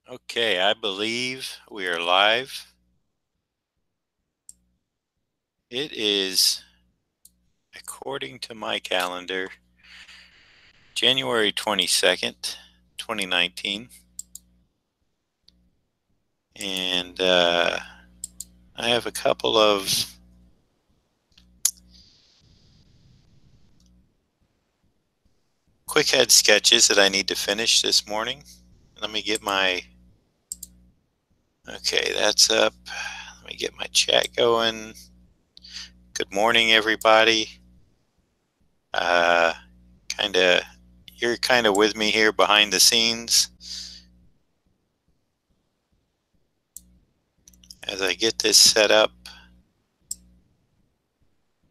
Okay, I believe we are live. It is, according to my calendar, January 22nd, 2019. And I have a couple of quick head sketches that I need to finish this morning. Let me get my, okay, that's up. Let me get my chat going. Good morning, everybody. Uh, you're kind of with me here behind the scenes as I get this set up.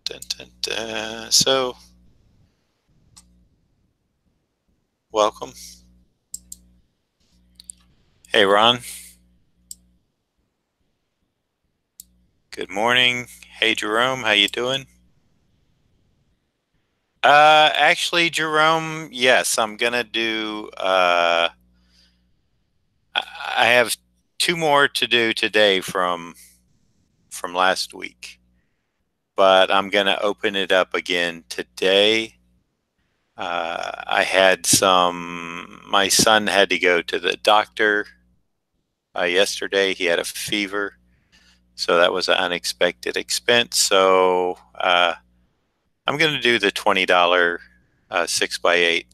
Dun, dun, dun. So, welcome. Hey, Ron. Good morning. Hey, Jerome. How you doing? Actually, Jerome, yes, I'm gonna do. I have two more to do today from last week, but I'm gonna open it up again today. I had some. My son had to go to the doctor yesterday. He had a fever, so that was an unexpected expense. So I'm going to do the $20 6x8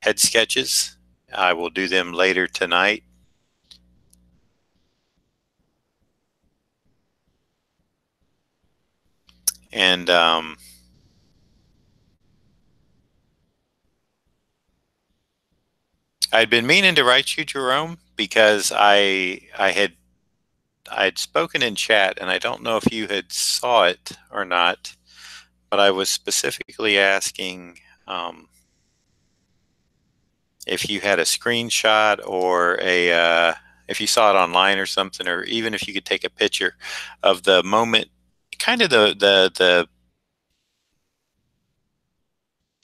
head sketches. I will do them later tonight. And I'd been meaning to write you, Jerome, because I'd spoken in chat, and I don't know if you had saw it or not, but I was specifically asking if you had a screenshot or if you saw it online or something, or even if you could take a picture of the moment, kind of the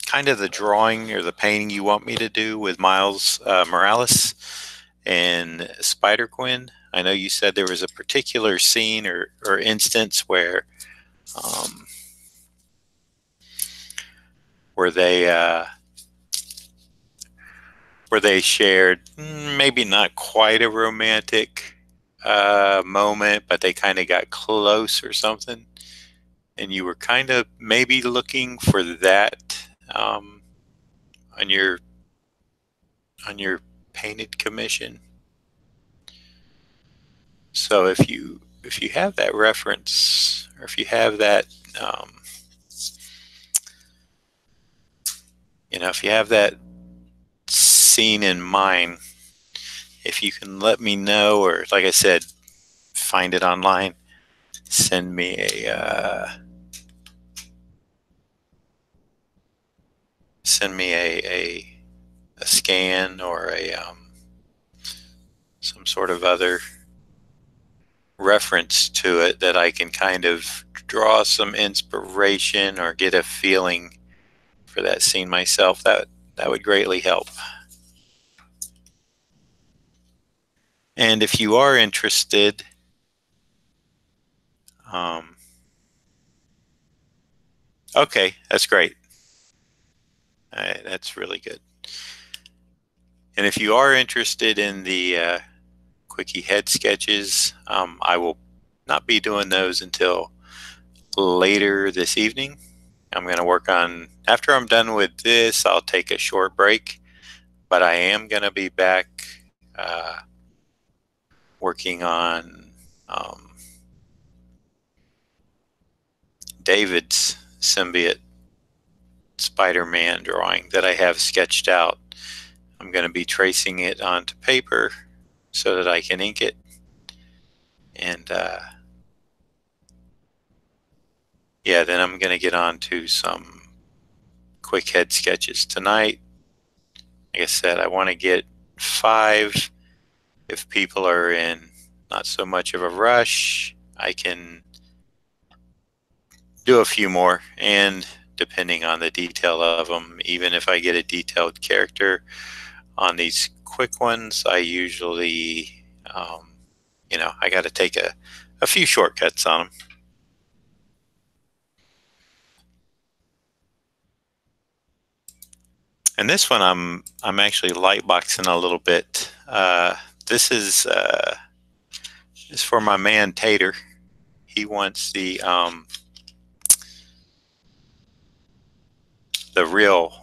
kind of the drawing or the painting you want me to do with Miles Morales and Spider-Gwen. I know you said there was a particular scene or instance um, where they shared maybe not quite a romantic moment, but they kind of got close or something, and you were kind of maybe looking for that on your painted commission. So if you have that reference, or if you have that, if you have that scene in mind, if you can let me know, or like I said, find it online, send me a scan or some sort of other reference to it that I can kind of draw some inspiration or get a feeling for that scene myself. That would greatly help. And if you are interested, um, okay, that's great. That's really good. And if you are interested in the quickie head sketches, I will not be doing those until later this evening. I'm going to work on, after I'm done with this, I'll take a short break, but I am going to be back working on David's symbiote Spider-Man drawing that I have sketched out. I'm going to be tracing it onto paper so that I can ink it. And yeah, then I'm going to get on to some quick head sketches tonight. Like I said, I want to get 5. If people are in not so much of a rush, I can do a few more. And depending on the detail of them, even if I get a detailed character on these quick ones, I usually, I got to take a few shortcuts on them. And this one, I'm actually lightboxing a little bit. This is for my man Tater. He wants the real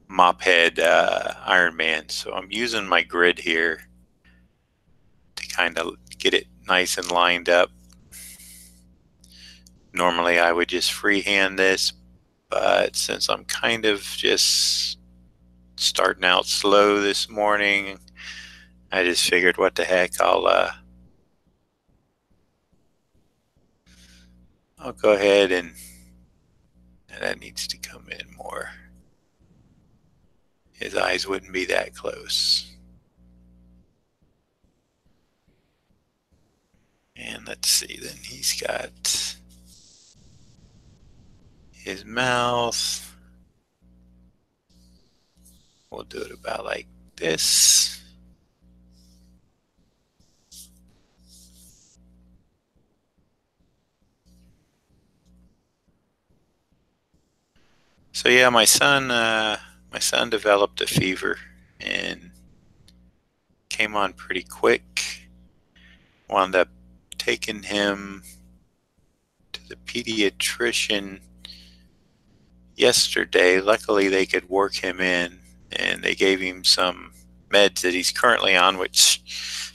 mop head Iron Man. So I'm using my grid here to kind of get it nice and lined up. Normally I would just freehand this, but since I'm kind of just starting out slow this morning, I just figured, what the heck, I'll go ahead and that needs to come in more. His eyes wouldn't be that close. And let's see, then he's got his mouth. We'll do it about like this. So yeah, my son developed a fever and came on pretty quick. Wound up taking him to the pediatrician yesterday. Luckily, they could work him in, and they gave him some meds that he's currently on, which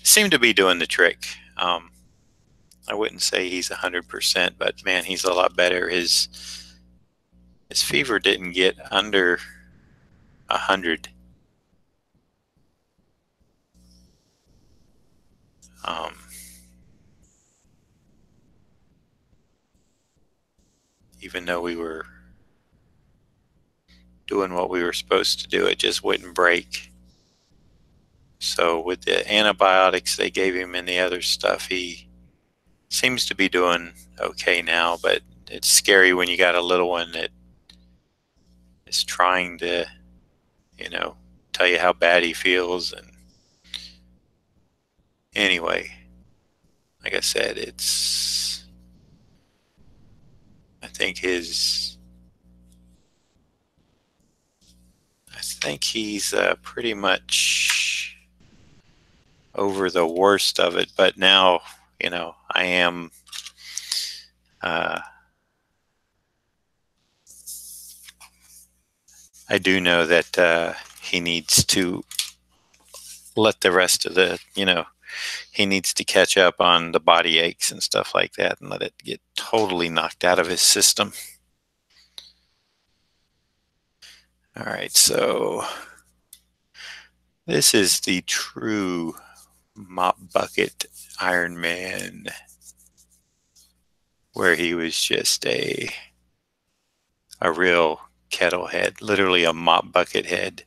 seem to be doing the trick. I wouldn't say he's 100%, but man, he's a lot better. His fever didn't get under 100. Even though we were doing what we were supposed to do, it just wouldn't break. So with the antibiotics they gave him and the other stuff, he seems to be doing okay now, but it's scary when you got a little one that is trying to, tell you how bad he feels. And anyway, like I said, I think he's pretty much over the worst of it, but now, I am I do know that he needs to let the rest of he needs to catch up on the body aches and stuff like that and let it get totally knocked out of his system. All right, so this is the true mop bucket Iron Man, where he was just a real kettle head, literally a mop bucket head.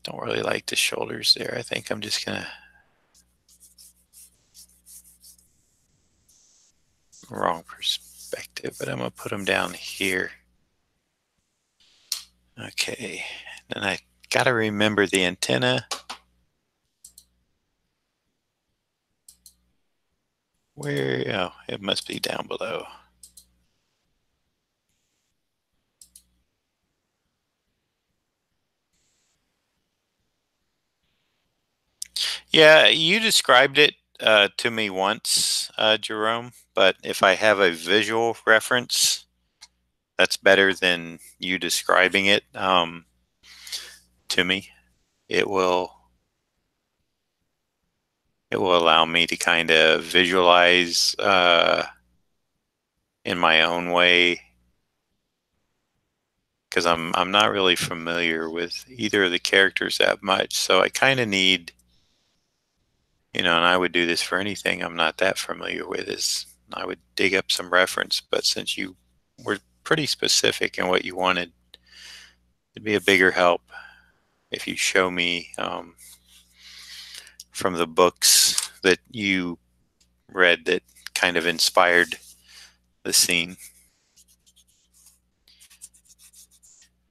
Don't really like the shoulders there. I think I'm just gonna, wrong perspective, but I'm gonna put them down here. Okay, then I gotta remember the antenna. Where, oh, it must be down below. Yeah, you described it to me once, Jerome, but if I have a visual reference, that's better than you describing it to me. It will allow me to kind of visualize in my own way, because I'm not really familiar with either of the characters that much, so I kind of need, and I would do this for anything I'm not that familiar with, is I would dig up some reference, but since you were pretty specific in what you wanted, it'd be a bigger help if you show me from the books that you read that kind of inspired the scene.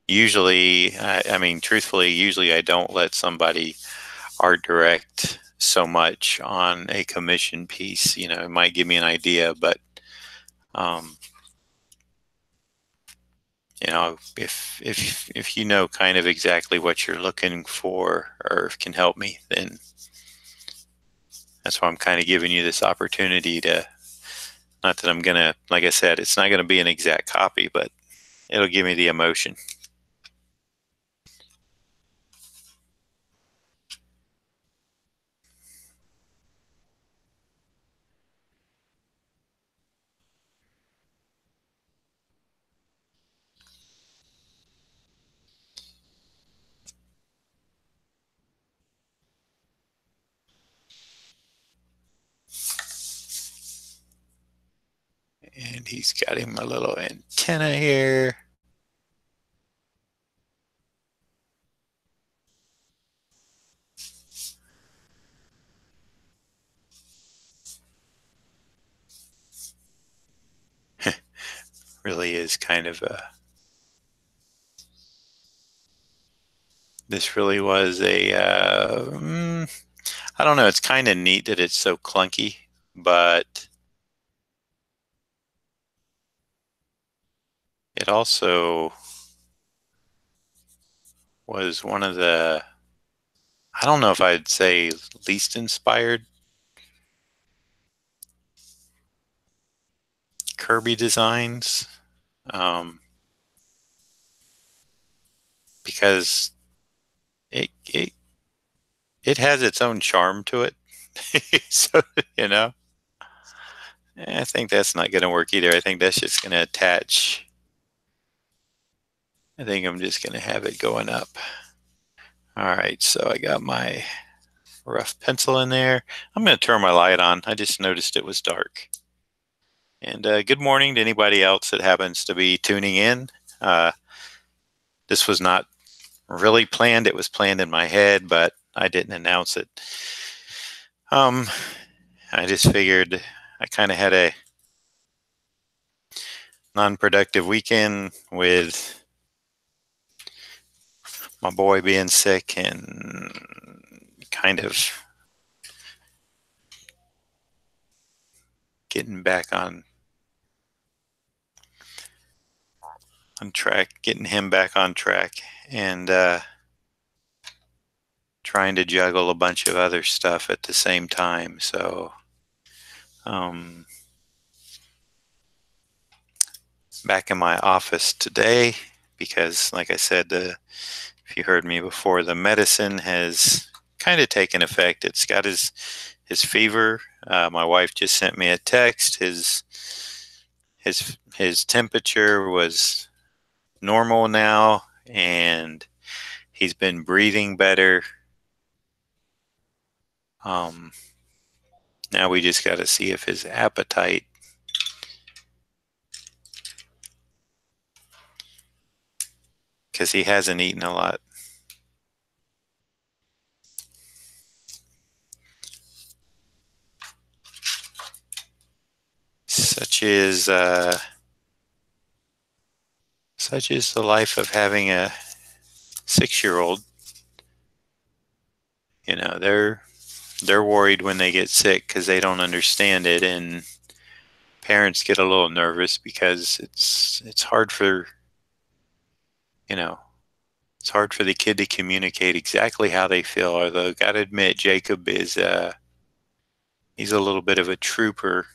usually, I mean, truthfully, usually I don't let somebody art direct so much on a commission piece. It might give me an idea, but um, if you know kind of exactly what you're looking for or can help me, then that's why I'm kind of giving you this opportunity to. Not that I'm gonna, like I said, it's not gonna be an exact copy, but it'll give me the emotion. And he's got him a little antenna here. Really is kind of this really was I don't know, it's kind of neat that it's so clunky, but it also was one of the, I don't know if I'd say least inspired Kirby designs, um, because it, it it has its own charm to it. So, you know, I think that's not going to work either. I think that's just going to attach. I think I'm just going to have it going up. All right, so I got my rough pencil in there. I'm going to turn my light on. I just noticed it was dark. And good morning to anybody else that happens to be tuning in. This was not really planned. It was planned in my head, but I didn't announce it. I just figured I kind of had a non-productive weekend with my boy being sick and kind of getting back on track, getting him back on track, and trying to juggle a bunch of other stuff at the same time. So, back in my office today because, like I said, if you heard me before, the medicine has kind of taken effect. It's got his fever. My wife just sent me a text. His temperature was normal now, and he's been breathing better. Now we just got to see if his appetite, because he hasn't eaten a lot. Such is the life of having a 6-year-old. They're worried when they get sick because they don't understand it, and parents get a little nervous because it's hard for it's hard for the kid to communicate exactly how they feel. Although, gotta admit, Jacob is he's a little bit of a trooper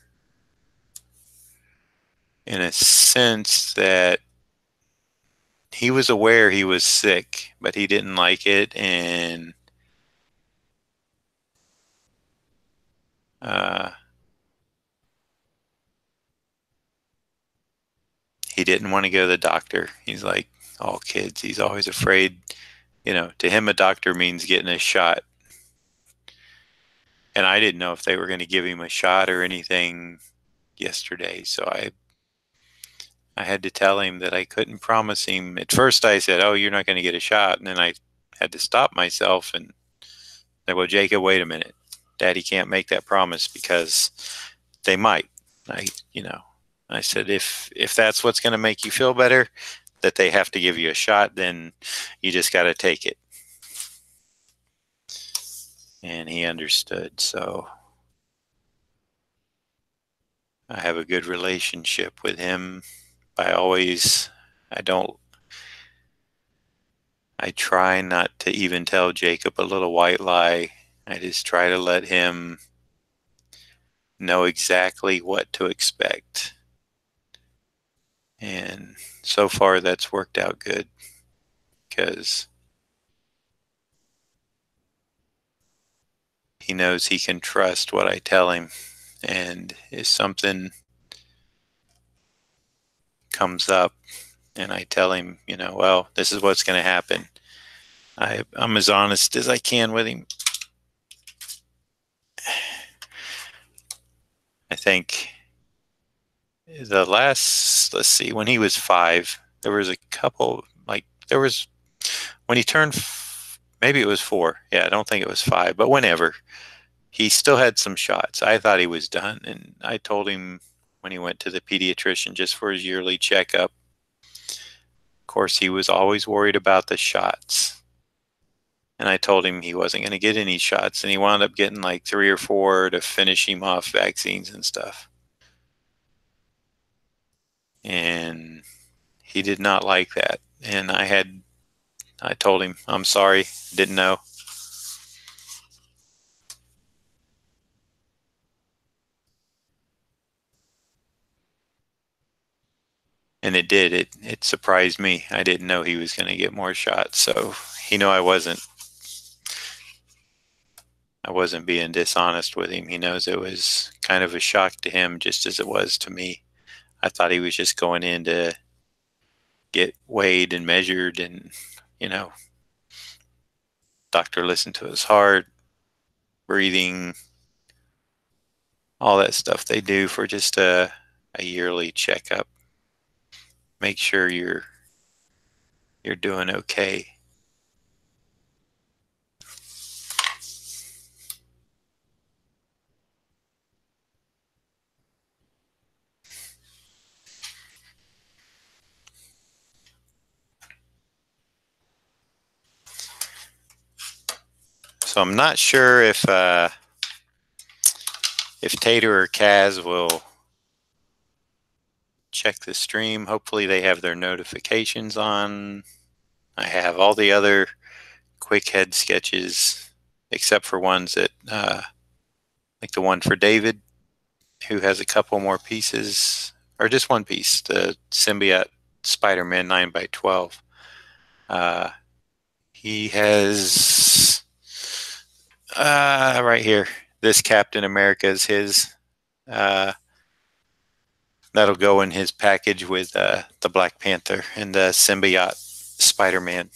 in a sense that he was aware he was sick, but he didn't like it, and he didn't want to go to the doctor. He's like all kids. He's always afraid. To him, a doctor means getting a shot. And I didn't know if they were going to give him a shot or anything yesterday. So I had to tell him that I couldn't promise him. At first I said, "Oh, you're not going to get a shot." And then I had to stop myself and say, "Well, Jacob, wait a minute. Daddy can't make that promise because they might." I said, if that's what's going to make you feel better, that they have to give you a shot, then you just got to take it. And he understood. So I have a good relationship with him. I don't, I try not to even tell Jacob a little white lie. I just try to let him know exactly what to expect. And so far that's worked out good because he knows he can trust what I tell him. And if something comes up and I tell him, well, this is what's going to happen, I'm as honest as I can with him. I think let's see, when he was 5, there was a couple, when he turned, maybe it was 4. Yeah, I don't think it was 5, but whenever, he still had some shots. I thought he was done. And I told him when he went to the pediatrician just for his yearly checkup, of course, he was always worried about the shots. And I told him he wasn't going to get any shots. And he wound up getting like 3 or 4 to finish him off, vaccines and stuff. And he did not like that. And I told him, I'm sorry, didn't know. And it did. It surprised me. I didn't know he was going to get more shots. So he knew I wasn't being dishonest with him. He knows it was kind of a shock to him, just as it was to me. I thought he was just going in to get weighed and measured, and doctor listened to his heart, breathing, all that stuff they do for just a yearly checkup. Make sure you're doing okay. So I'm not sure if Tater or Kaz will check the stream. Hopefully they have their notifications on. I have all the other quick head sketches, except for ones that, like the one for David, who has a couple more pieces, or just one piece, the Symbiote Spider-Man 9x12. He has, right here, this Captain America is his. That'll go in his package with the Black Panther and the Symbiote Spider-Man.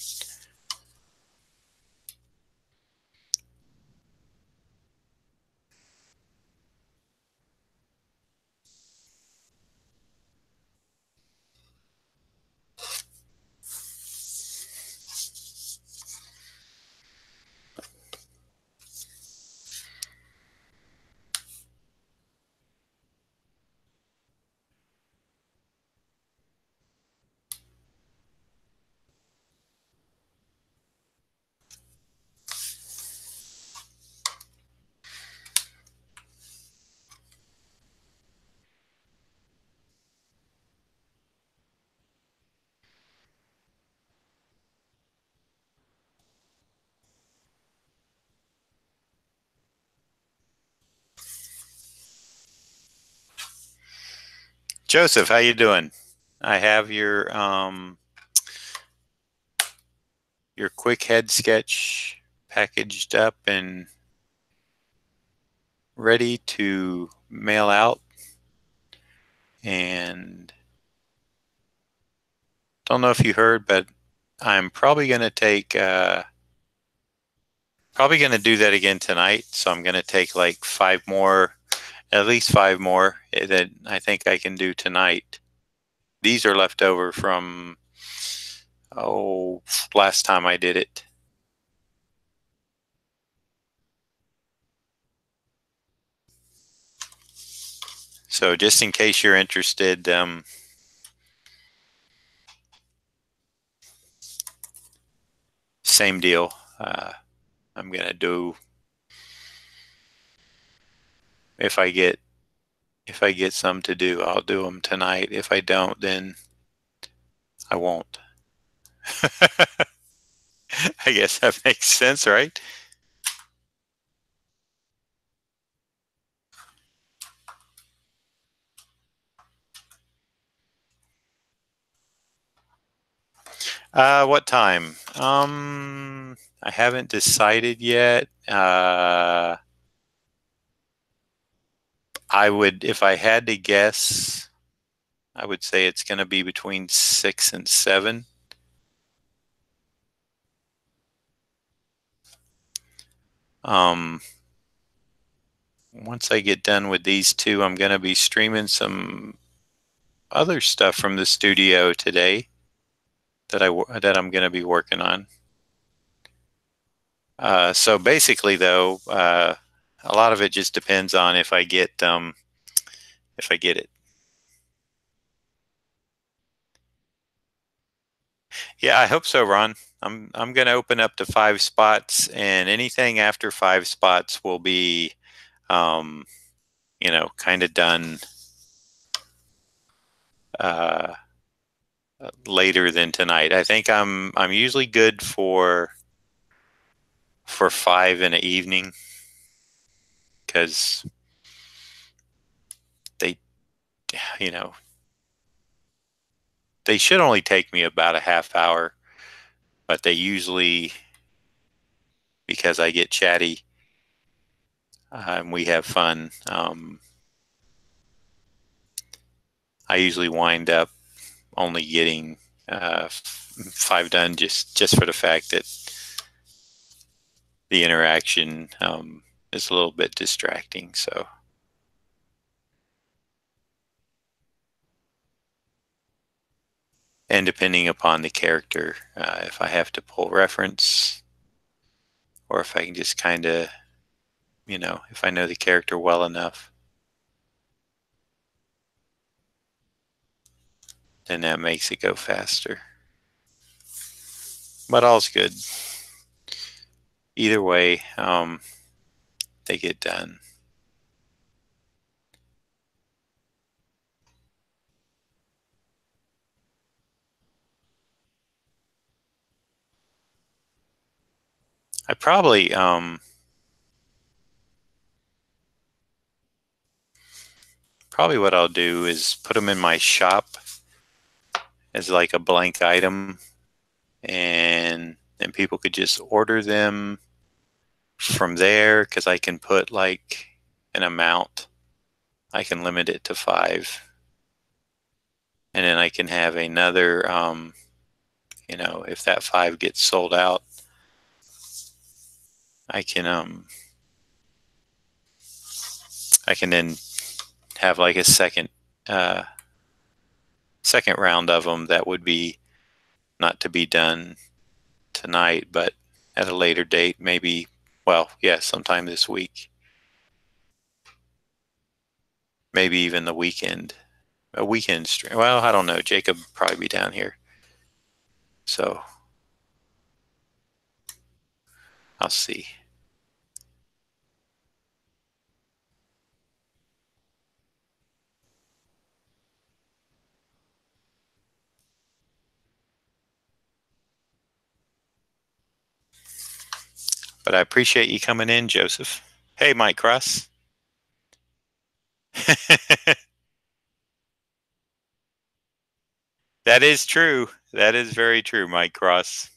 Joseph, how you doing? I have your quick head sketch packaged up and ready to mail out. And don't know if you heard, but I'm probably going to do that again tonight. So I'm going to take like 5 more, at least 5 more that I think I can do tonight. These are left over from, last time I did it. So just in case you're interested, same deal. I'm gonna do if I get some to do, I'll do them tonight. If I don't, then I won't. I guess that makes sense, right? What time? I haven't decided yet. I would, if I had to guess, I would say it's going to be between 6 and 7. Um, Once I get done with these two, I'm going to be streaming some other stuff from the studio today that I'm going to be working on. So basically, though, a lot of it just depends on if I get it. Yeah, I hope so, Ron. I'm going to open up to 5 spots, and anything after 5 spots will be, um, kind of done uh, later than tonight. I think I'm usually good for 5 in the evening because they, you know, they should only take me about a half hour, but they usually, because I get chatty and we have fun, I usually wind up only getting 5 done just for the fact that the interaction is a little bit distracting. So, and depending upon the character, if I have to pull reference or if I can just kind of, if I know the character well enough, then that makes it go faster. But all's good. Either way, they get done. I probably what I'll do is put them in my shop as like a blank item, and then people could just order them from there because I can put like an amount. I can limit it to 5, and then I can have another. If that 5 gets sold out, I can I can then have like a uh, second round of them that would be not to be done tonight, but at a later date, maybe. Well, yeah, sometime this week, maybe even the weekend. A weekend stream. Well, I don't know. Jacob would probably be down here, so I'll see. But I appreciate you coming in, Joseph. Hey, Mike Cross. That is true. That is very true, Mike Cross.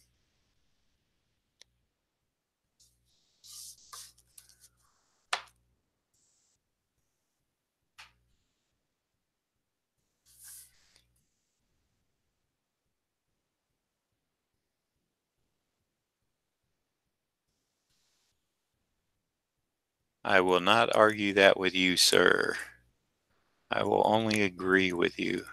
I will not argue that with you, sir. I will only agree with you.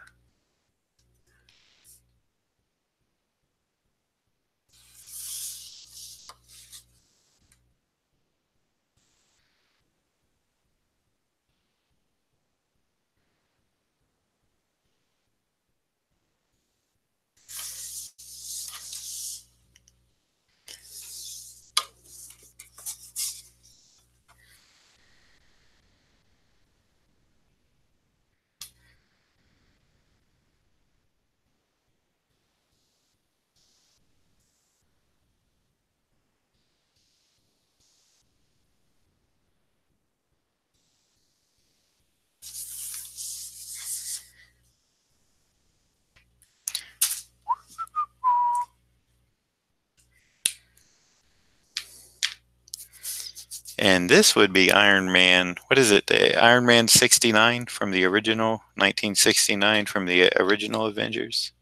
And this would be Iron Man. What is it? The Iron Man 69 from the original 1969 from the original Avengers.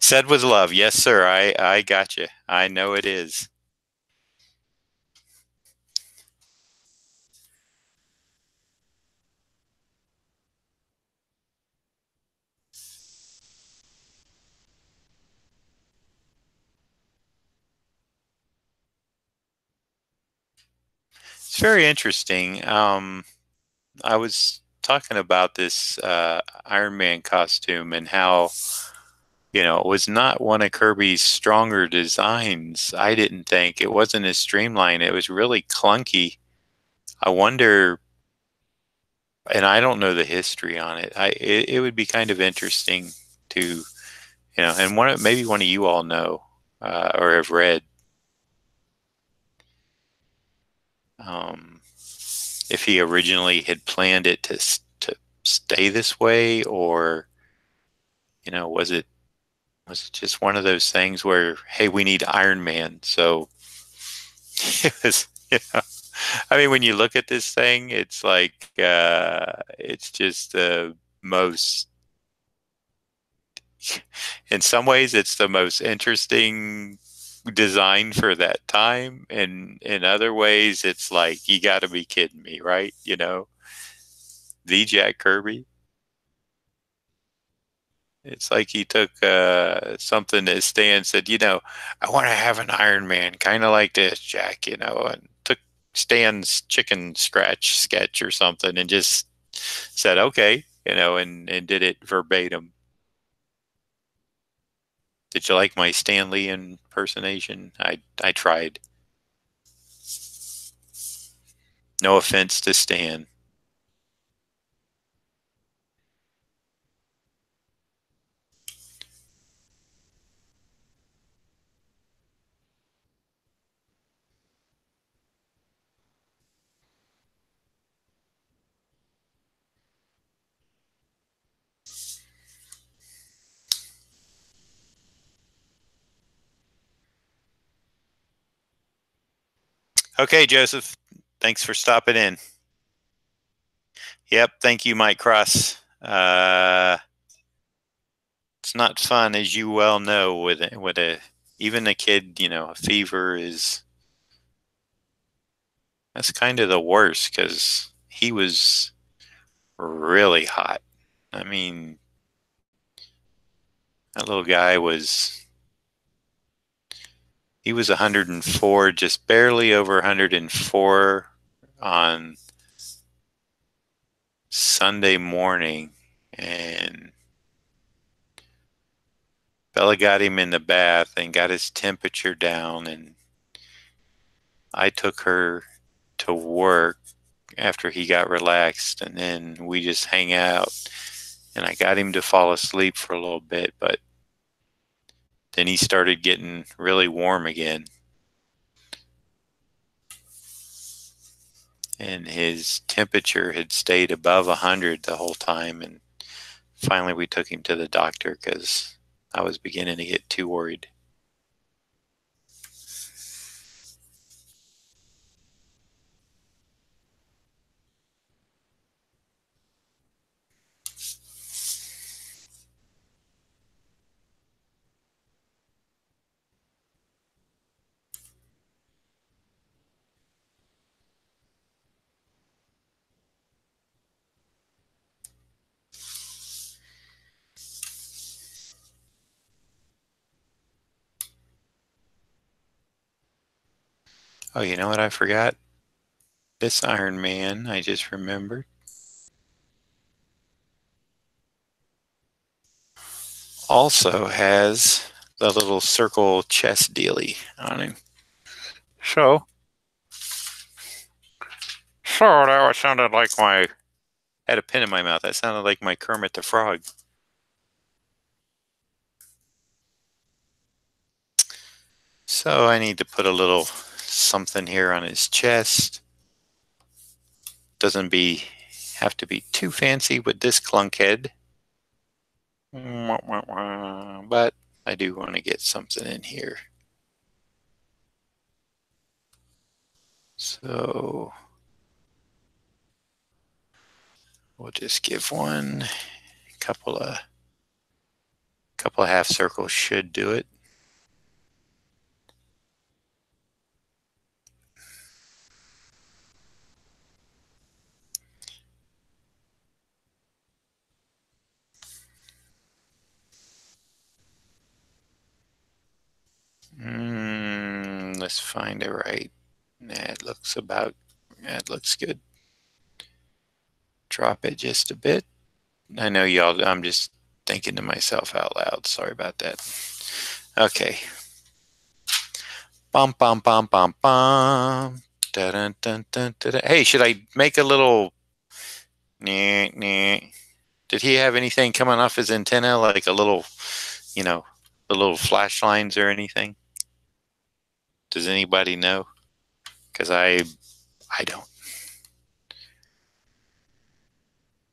Said with love. Yes, sir. I got you. I know it is. It's very interesting. I was talking about this Iron Man costume and how, it was not one of Kirby's stronger designs. I didn't think it wasn't as streamlined. It was really clunky. I wonder, and I don't know the history on it. It would be kind of interesting to, and maybe one of you all know or have read um, if he originally had planned it to stay this way, or was it just one of those things where, hey, we need Iron Man, so it was, I mean, when you look at this thing, it's like it's just the most. In some ways, it's the most interesting design for that time, and in other ways, it's like you got to be kidding me, right? The Jack Kirby. It's like he took something that Stan said, I want to have an Iron Man, kind of like this, Jack, and took Stan's chicken scratch sketch or something and just said, okay, and did it verbatim. Did you like my Stan Lee impersonation? I tried. No offense to Stan. Okay, Joseph. Thanks for stopping in. Yep. Thank you, Mike Cross. It's not fun, as you well know, with a even a kid. A fever is that's kind of the worst because he was really hot. I mean, that little guy he was 104, just barely over 104 on Sunday morning, and Bella got him in the bath and got his temperature down, and I took her to work after he got relaxed, and then we just hang out, and I got him to fall asleep for a little bit, but then he started getting really warm again, and his temperature had stayed above 100 the whole time, and finally we took him to the doctor because I was beginning to get too worried. Oh, you know what I forgot? This Iron Man, I just remembered, also has the little circle chest dealy on him. So, that sounded like my. Had a pin in my mouth. That sounded like my Kermit the Frog. So I need to put a little something here on his chest. Doesn't have to be too fancy with this clunkhead. But I do want to get something in here. So we'll just give one couple of half circles should do it. Let's find it right. It looks good. Drop it just a bit. I know y'all, I'm just thinking to myself out loud. Sorry about that. Okay. Bum, bum, bum, bum, bum. Dun, dun, dun, dun, dun. Hey, should I make a little... Nah, nah. Did he have anything coming off his antenna, like a little, the little flash lines or anything? Does anybody know? Because I don't.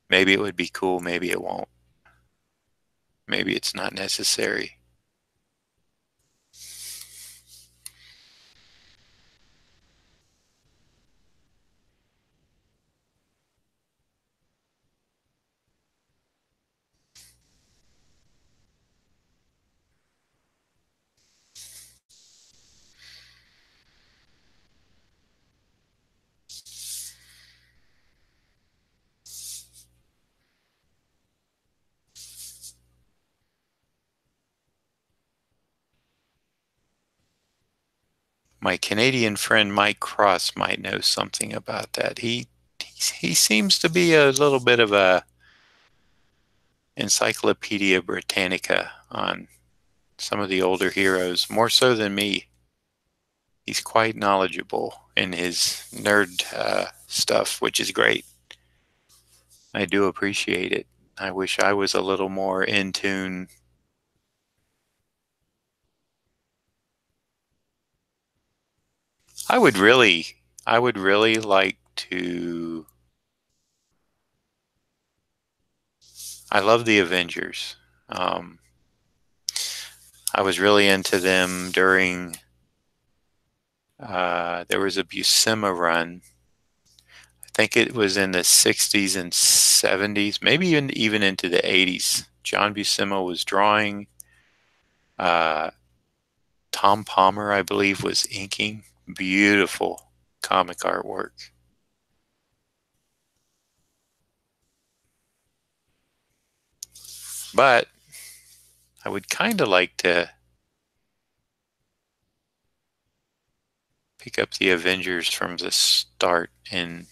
Maybe it would be cool. Maybe it won't. Maybe it's not necessary. My Canadian friend Mike Cross might know something about that. He seems to be a little bit of a Encyclopedia Britannica on some of the older heroes, more so than me. He's quite knowledgeable in his nerd stuff, which is great. I do appreciate it. I wish I was a little more in tune. I would really, I would really like to. I love the Avengers. Um, I was really into them during. There was a Buscema run. I think it was in the 60s and 70s, maybe even into the 80s. John Buscema was drawing. Uh, Tom Palmer, I believe, was inking. Beautiful comic artwork. But I would kind of like to pick up the Avengers from the start and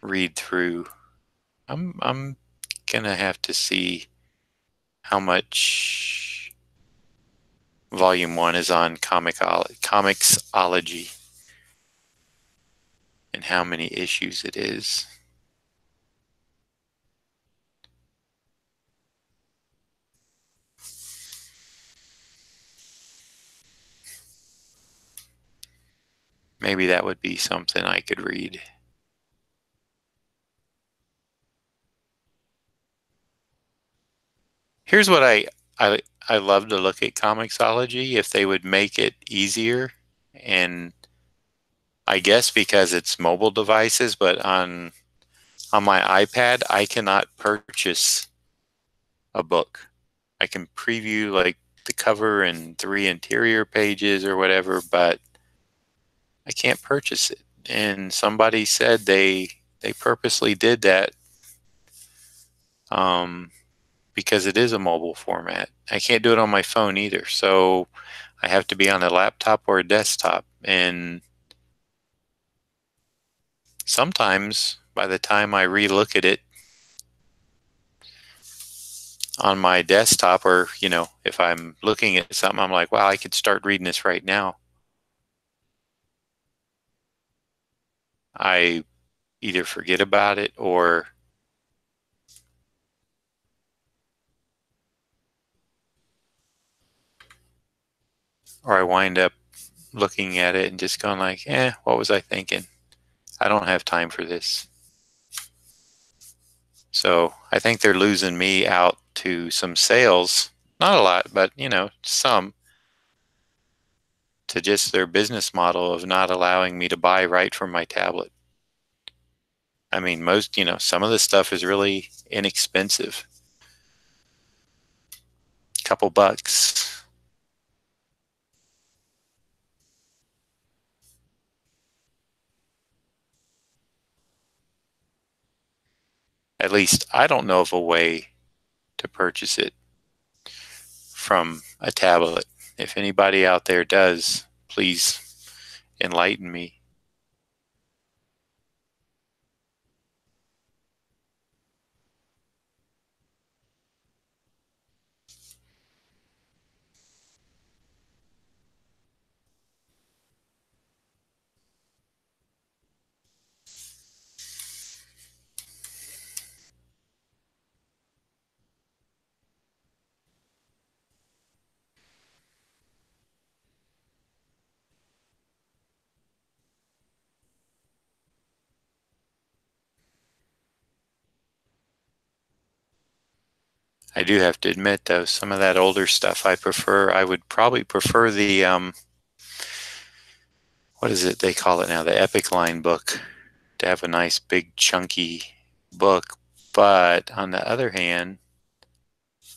read through. I'm gonna have to see how much Volume 1 is on Comixology and how many issues it is. Maybe that would be something I could read. Here's what I love to look at Comixology if they would make it easier, and I guess because it's mobile devices, but on my iPad I cannot purchase a book. I can preview like the cover and 3 interior pages or whatever, but I can't purchase it. And somebody said they purposely did that because it is a mobile format. I can't do it on my phone either, so I have to be on a laptop or a desktop. And sometimes by the time I relook at it on my desktop, or if I'm looking at something, I'm like, wow, I could start reading this right now. I either forget about it or I wind up looking at it and just going like, what was I thinking? I don't have time for this. So I think they're losing me out to some sales. Not a lot, but some, to just their business model of not allowing me to buy right from my tablet. I mean, some of the stuff is really inexpensive. Couple bucks. At least I don't know of a way to purchase it from a tablet. If anybody out there does, please enlighten me. I do have to admit, though, some of that older stuff I prefer. I would probably prefer the, what is it they call it now? The Epic Line book, to have a nice big chunky book. But on the other hand,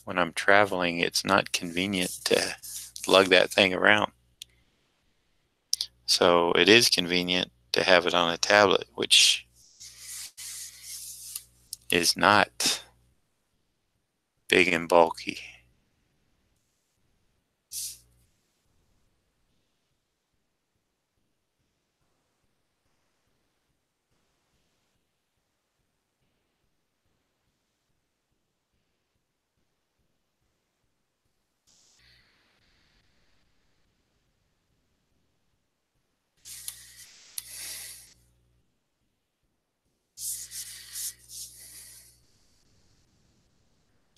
when I'm traveling, it's not convenient to lug that thing around. So it is convenient to have it on a tablet, which is not big and bulky.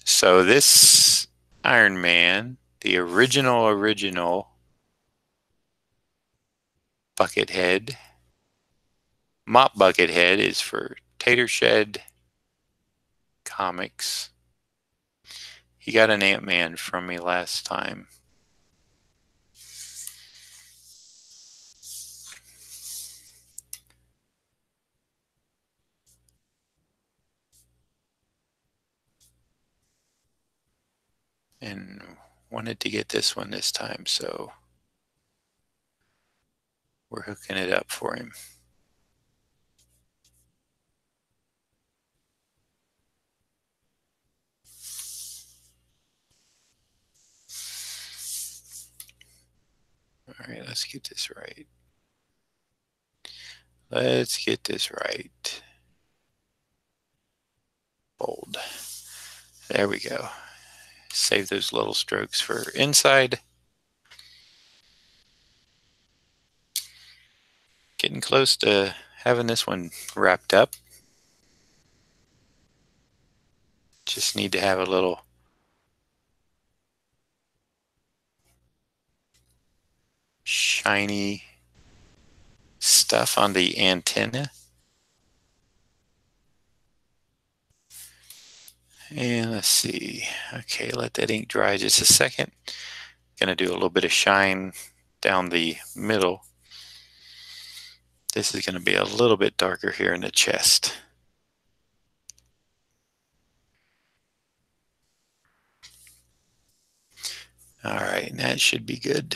So this Iron Man, the original bucket head, mop bucket head, is for Tater Shed Comics. He got an Ant-Man from me last time. And wanted to get this one this time, so we're hooking it up for him. All right, let's get this right. Let's get this right. Bold. There we go. Save those little strokes for inside. Getting close to having this one wrapped up. Just need to have a little shiny stuff on the antenna. And let's see. Okay, let that ink dry just a second. Gonna do a little bit of shine down the middle. This is gonna be a little bit darker here in the chest. All right, that should be good.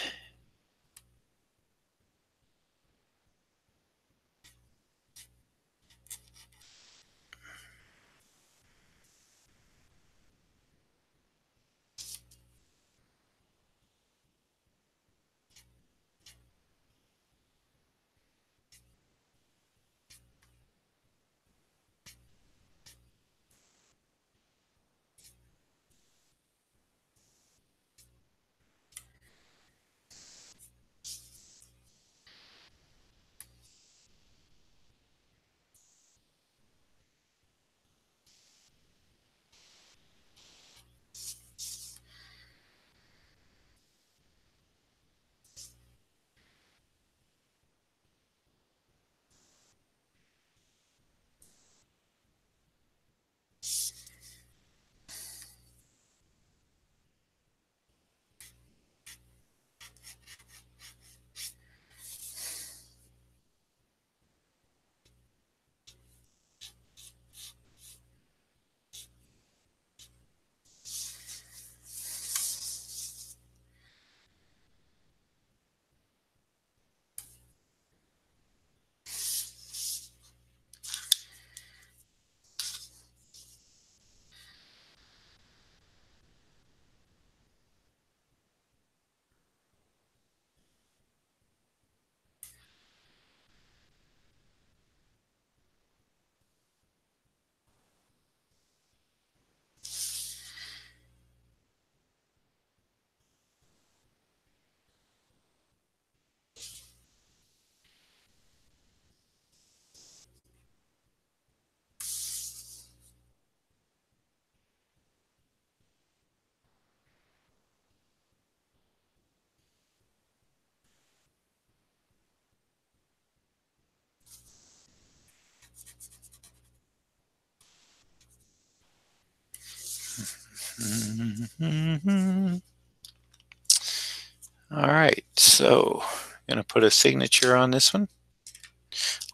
All right, so I'm going to put a signature on this one,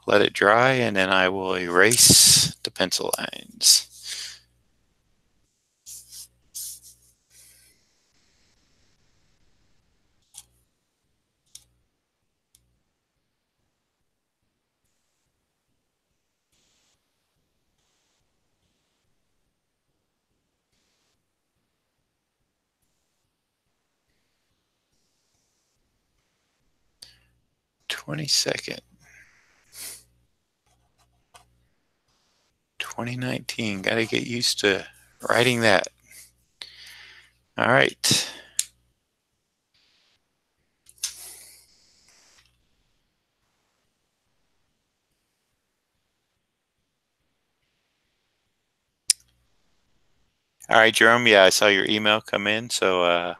let it dry, and then I will erase the pencil lines. '22nd, 2019. Got to get used to writing that. All right. All right, Jerome. Yeah, I saw your email come in, so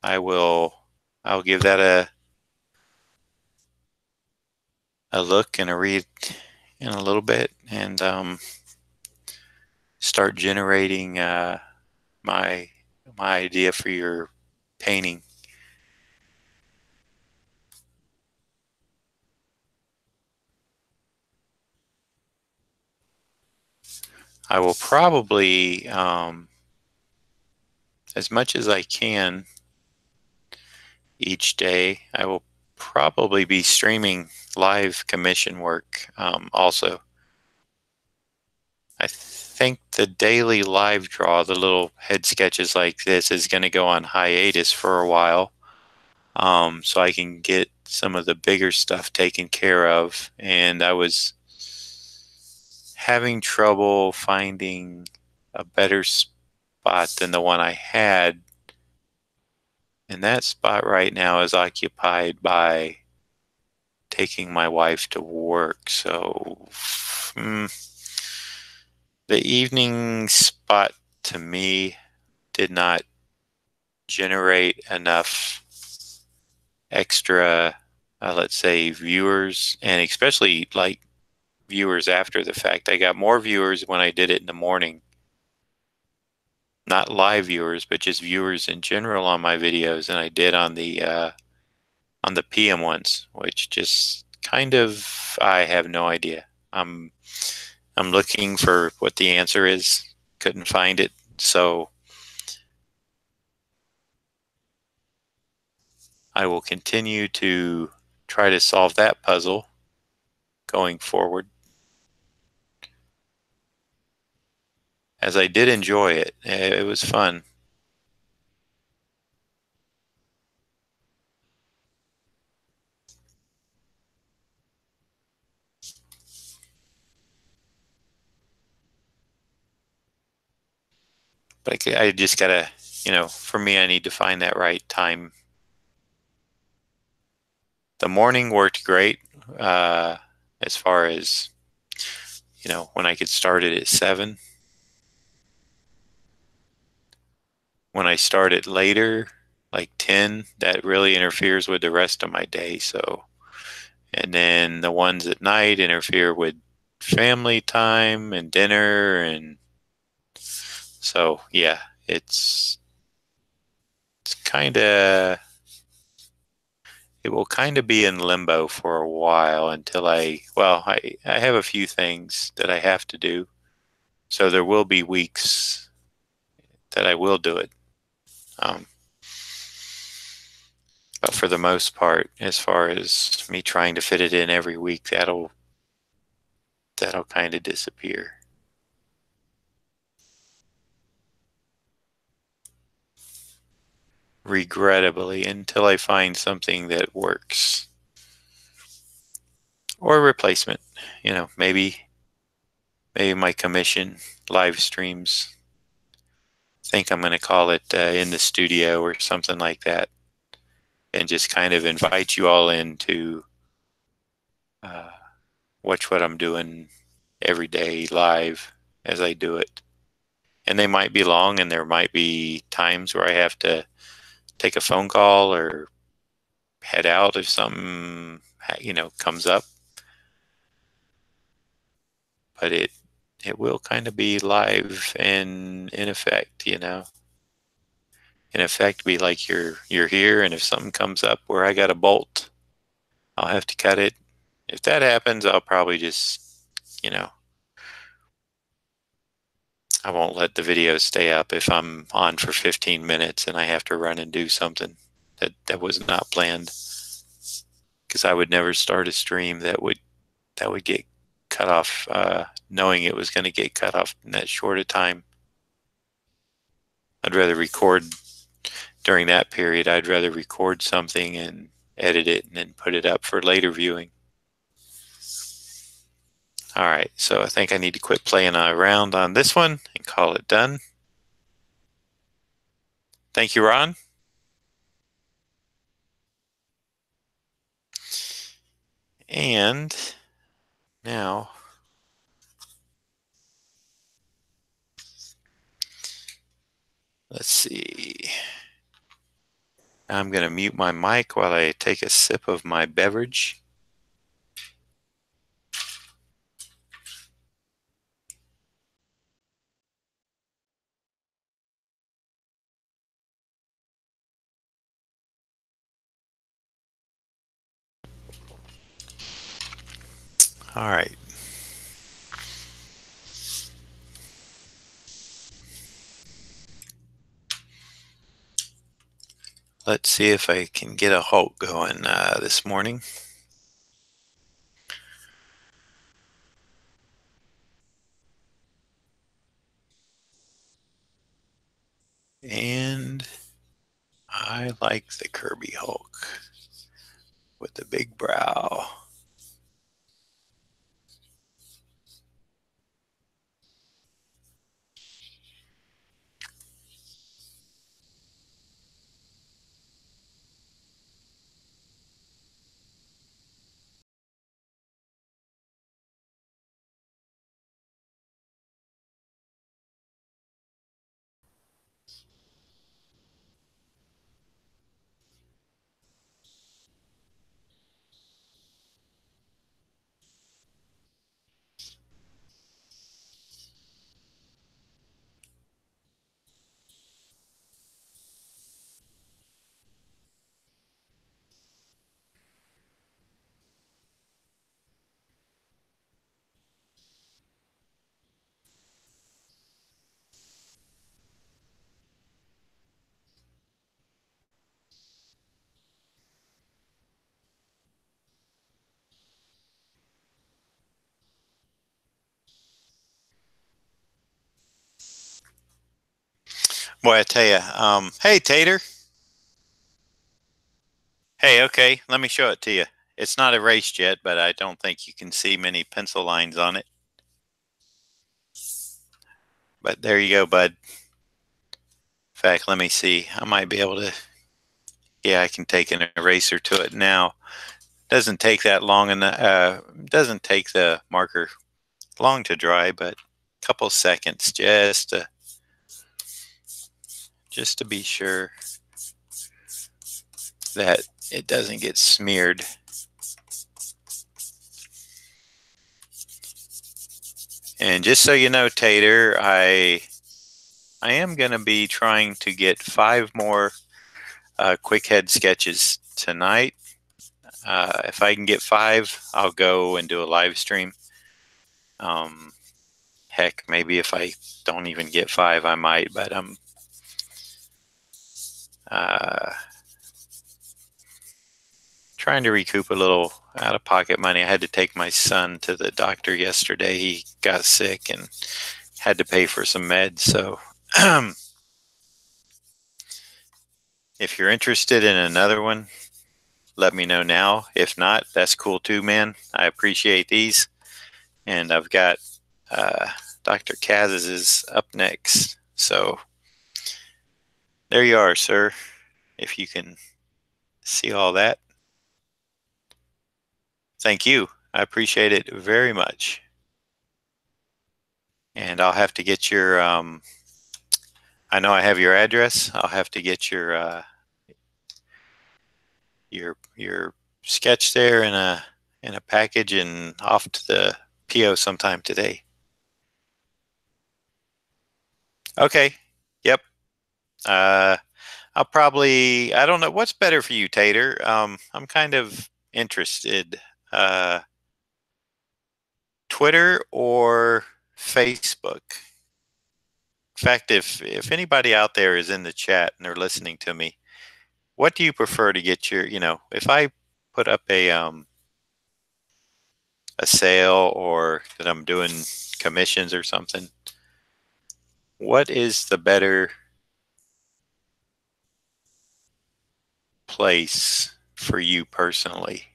I'll give that a look and a read in a little bit, and start generating my idea for your painting. I will probably, as much as I can each day, I will probably be streaming live commission work also. I think the daily live draw, the little head sketches like this, is going to go on hiatus for a while, so I can get some of the bigger stuff taken care of. And I was having trouble finding a better spot than the one I had. And that spot right now is occupied by taking my wife to work. So the evening spot to me did not generate enough extra, let's say, viewers, and especially like viewers after the fact. I got more viewers when I did it in the morning. Not live viewers, but just viewers in general on my videos than I did on the PM ones, which just kind of, I have no idea. I'm looking for what the answer is. Couldn't find it. So I will continue to try to solve that puzzle going forward, as I did enjoy it. It was fun. But I just gotta, for me, I need to find that right time. The morning worked great, as far as, when I could start it at 7. When I start it later, like 10, that really interferes with the rest of my day. So, and then the ones at night interfere with family time and dinner. And so, yeah, it's kind of, it will kind of be in limbo for a while until I have a few things that I have to do. So there will be weeks that I will do it. But for the most part, as far as me trying to fit it in every week, that'll kind of disappear. Regrettably, until I find something that works. Or a replacement. Maybe my commission live streams. I think I'm going to call it in the studio or something like that. And just kind of invite you all in to watch what I'm doing every day live as I do it. And they might be long, and there might be times where I have to take a phone call or head out if something comes up. But it will kind of be live and in effect, you know. In effect, be like you're here, and if something comes up where I got a bolt, I'll have to cut it. If that happens, I'll probably just, you know, I won't let the video stay up if I'm on for 15 minutes and I have to run and do something that was not planned. Because I would never start a stream that would get cut off, knowing it was going to get cut off in that short a time. I'd rather record during that period. I'd rather record something and edit it and then put it up for later viewing. All right, so I think I need to quit playing around on this one and call it done. Thank you, Ron. And now let's see. I'm going to mute my mic while I take a sip of my beverage. All right. Let's see if I can get a halt going this morning. And I like the Kirby Hulk with the big brow. Boy, I tell you, hey, Tater. Hey, okay, let me show it to you. It's not erased yet, but I don't think you can see many pencil lines on it. But there you go, bud. In fact, let me see. I might be able to, yeah, I can take an eraser to it now. Doesn't take that long, and doesn't take the marker long to dry, but a couple seconds just to be sure that it doesn't get smeared. And just so you know, Tater, I am going to be trying to get 5 more quick head sketches tonight. If I can get 5, I'll go and do a live stream. Heck, maybe if I don't even get 5, I might, but I'm trying to recoup a little out-of-pocket money. I had to take my son to the doctor yesterday. He got sick and had to pay for some meds. So if you're interested in another one, let me know now. If not, that's cool too, man. I appreciate these. And I've got Dr. Kaz's is up next. So there you are, sir. If you can see all that. Thank you. I appreciate it very much. And I'll have to get your, I know I have your address. I'll have to get your sketch there in a package and off to the PO sometime today. Okay. Yep. Uh, I don't know what's better for you, Tater. I'm kind of interested. Uh, Twitter or Facebook? In fact, if anybody out there is in the chat and they're listening to me, what do you prefer to get if I put up a sale or that I'm doing commissions or something, what is the better place for you personally?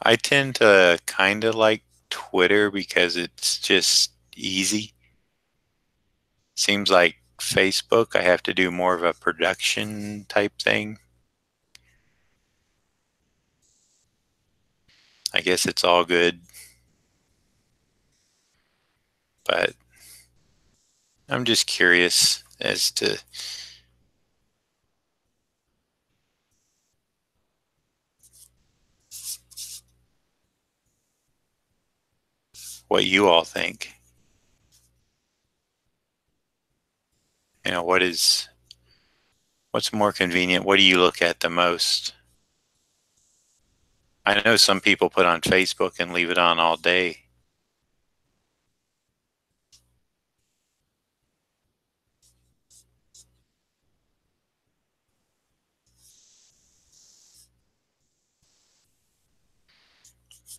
I tend to kind of like Twitter because it's just easy. Seems like Facebook, I have to do more of a production type thing. I guess it's all good, but I'm just curious as to what you all think. What's more convenient? What do you look at the most? I know some people put on Facebook and leave it on all day.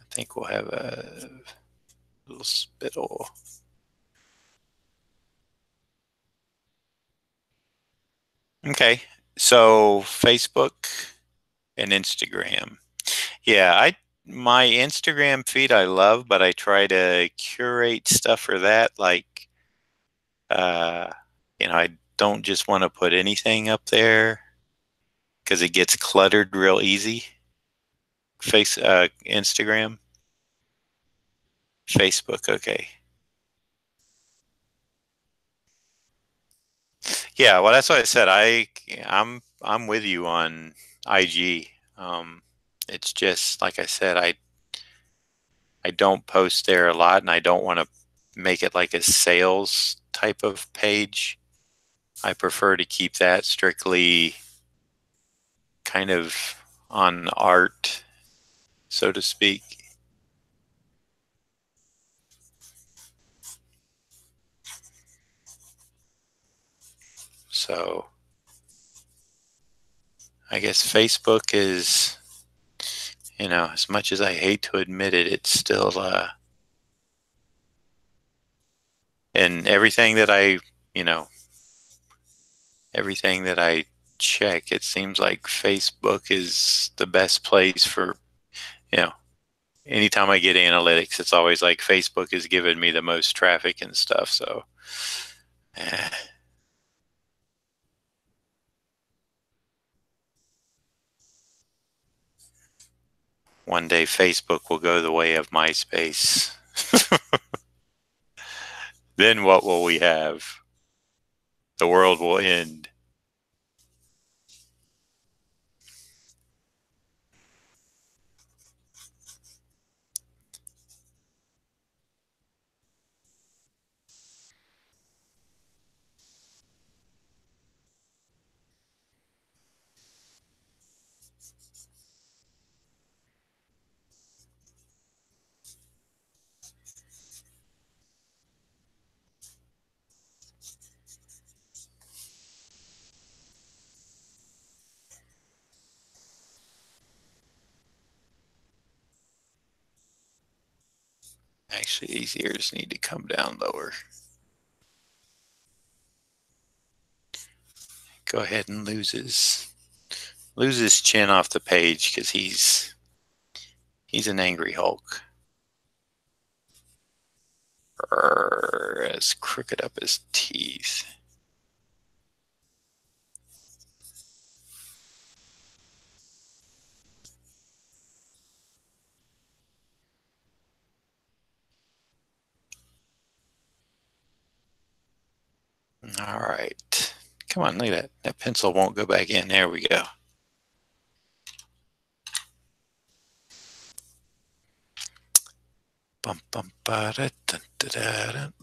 I think we'll have a little spittle. Okay, so Facebook and Instagram. Yeah, I my Instagram feed I love, but I try to curate stuff for that. Like, uh, I don't just want to put anything up there because it gets cluttered real easy. Instagram, Facebook. Okay. Yeah, well, that's what I said. I'm with you on IG. It's just like I said, I don't post there a lot, and I don't want to make it like a sales type of page. I prefer to keep that strictly kind of on art, so to speak. So I guess Facebook is, as much as I hate to admit it, it's still and you know, everything that I check, it seems like Facebook is the best place for, you know, anytime I get analytics, it's always like Facebook is giving me the most traffic and stuff. So, eh, one day Facebook will go the way of MySpace. Then what will we have? The world will end. Actually, these ears need to come down lower. Go ahead and lose his chin off the page because he's an angry Hulk. As crooked up his teeth. All right. Come Come on, look at that. That pencil won't go back in. There we go.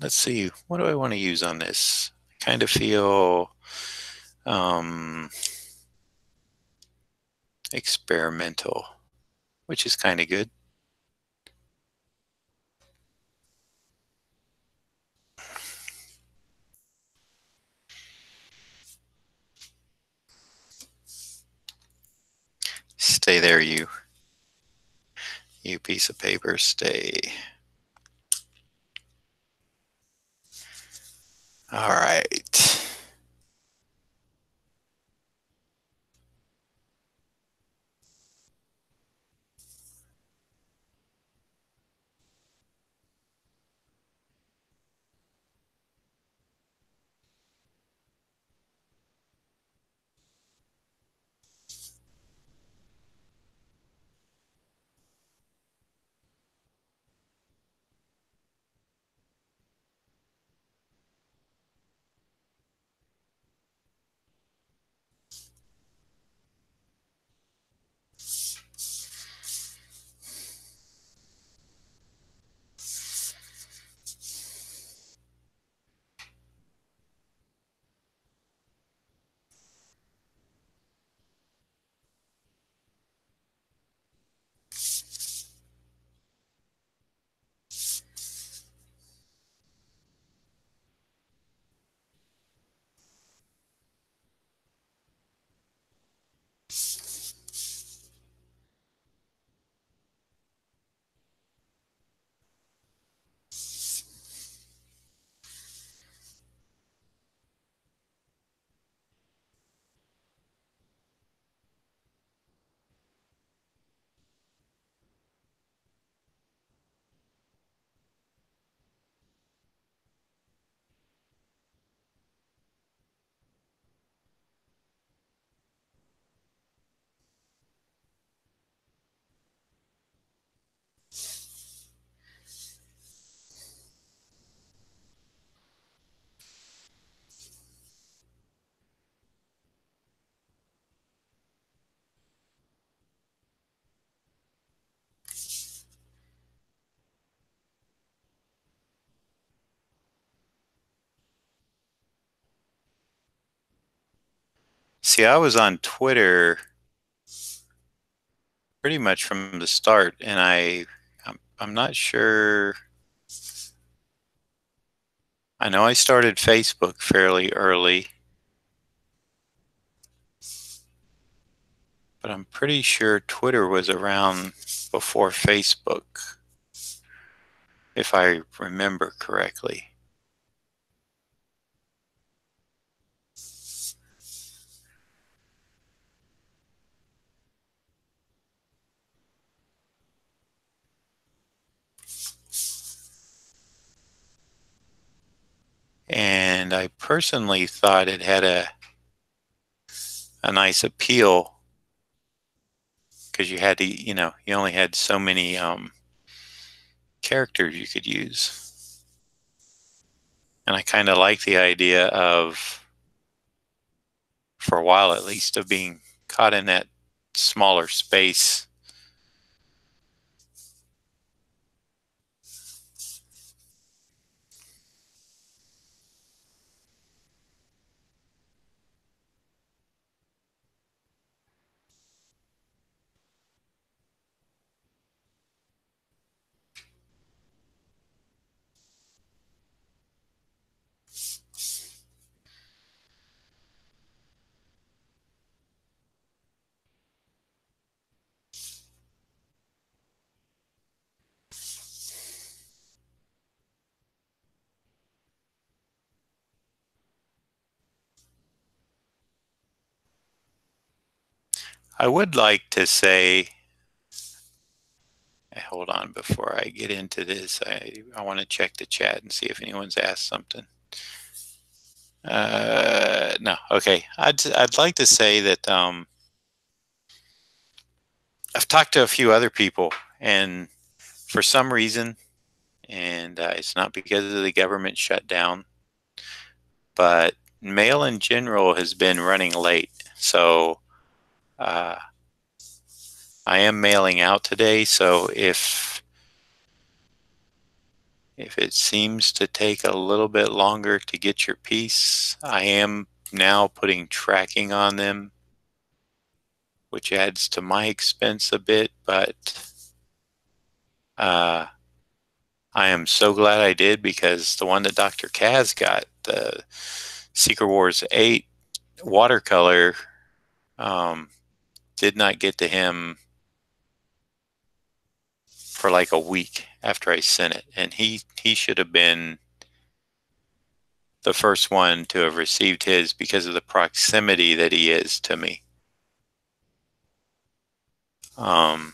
Let's see. What do I want to use on this? I kind of feel experimental, which is kind of good. Stay there, you piece of paper, stay. All right. See, I was on Twitter pretty much from the start, and I'm not sure. I know I started Facebook fairly early, but I'm pretty sure Twitter was around before Facebook, if I remember correctly. And I personally thought it had a nice appeal because you had to, you only had so many characters you could use. And I kind of like the idea of, for a while at least, of being caught in that smaller space. I would like to say, hold on, before I get into this, I want to check the chat and see if anyone's asked something. No, okay. I'd like to say that I've talked to a few other people, and for some reason, and it's not because of the government shutdown, but mail in general has been running late. So uh, I am mailing out today. So if it seems to take a little bit longer to get your piece, I am now putting tracking on them, which adds to my expense a bit, but uh, I am so glad I did, because the one that Dr. Kaz got, the Secret Wars 8 watercolor, um, did not get to him for like a week after I sent it. And he should have been the first one to have received his, because of the proximity that he is to me. Um,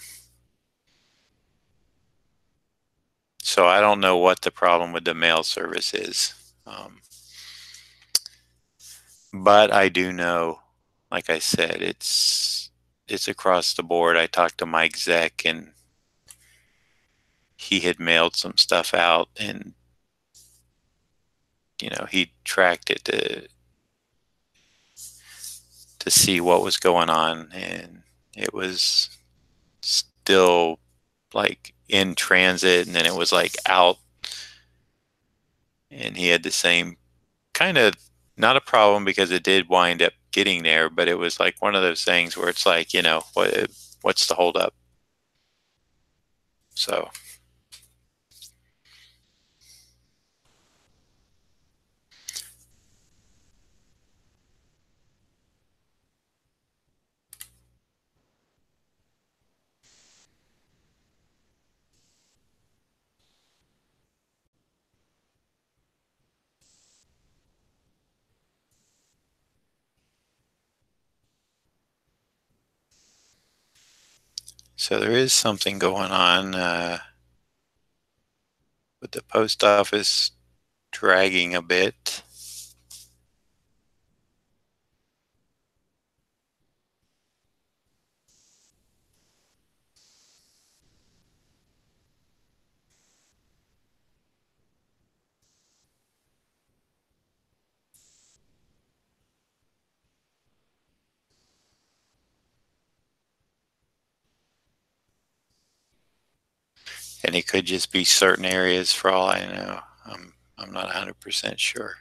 so I don't know what the problem with the mail service is. But I do know, like I said, it's across the board. I talked to Mike Zeck, and he had mailed some stuff out, and he tracked it to see what was going on, and it was still like in transit, and then it was like out, and he had the same kind of, not a problem, because it did wind up getting there, but it was like one of those things where it's like, what's the holdup? So there is something going on with the post office dragging a bit. And it could just be certain areas, for all I know. I'm not 100% sure.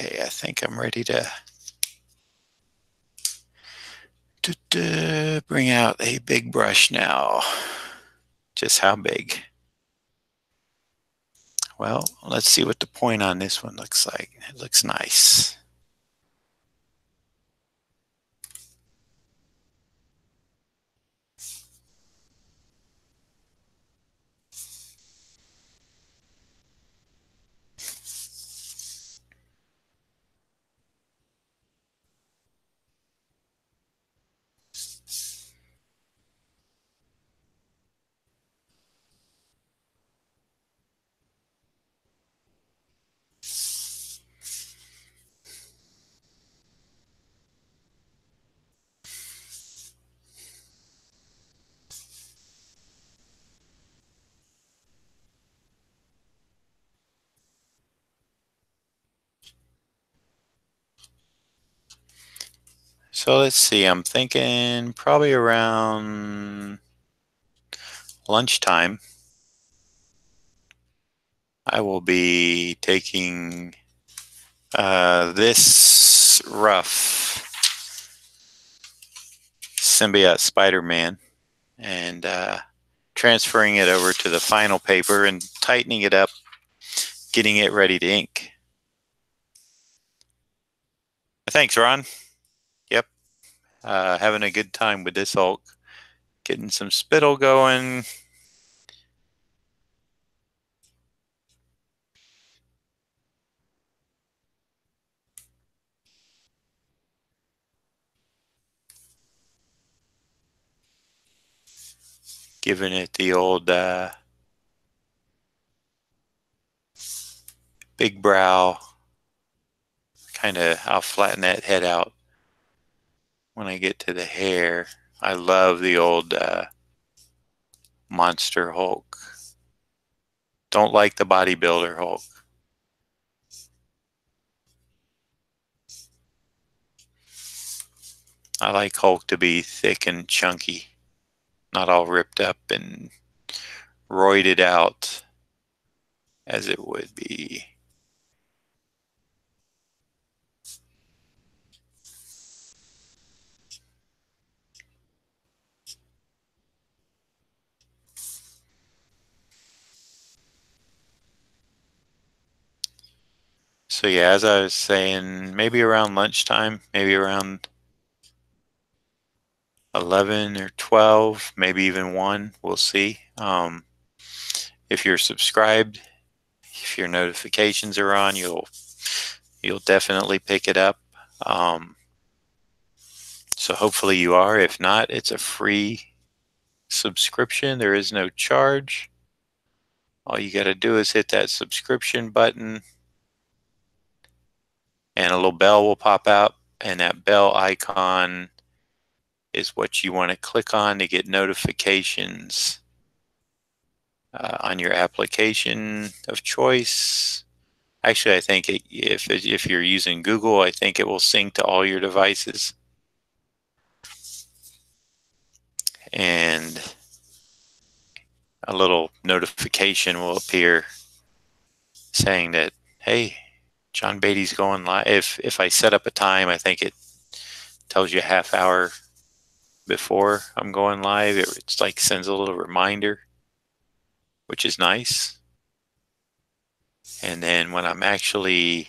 Okay, I think I'm ready to bring out a big brush now. Just how big? Well, let's see what the point on this one looks like. It looks nice. So let's see, I'm thinking probably around lunchtime. I will be taking this rough symbiote Spider-Man and transferring it over to the final paper and tightening it up, getting it ready to ink. Thanks, Ron. Yep, having a good time with this Hulk. Getting some spittle going. Giving it the old big brow. I'll flatten that head out when I get to the hair. I love the old Monster Hulk. Don't like the bodybuilder Hulk. I like Hulk to be thick and chunky, not all ripped up and roided out as it would be. So yeah, as I was saying, maybe around lunchtime, maybe around 11 or 12, maybe even 1, we'll see. If you're subscribed, if your notifications are on, you'll definitely pick it up. So hopefully you are. If not, it's a free subscription. There is no charge. All you got to do is hit that subscription button and a little bell will pop out, and that bell icon is what you want to click on to get notifications on your application of choice. Actually, I think if you're using Google, I think it will sync to all your devices. And a little notification will appear saying that, hey, John Beatty's going live. If I set up a time, I think it tells you a half hour before I'm going live. It's like sends a little reminder, which is nice. And then when I'm actually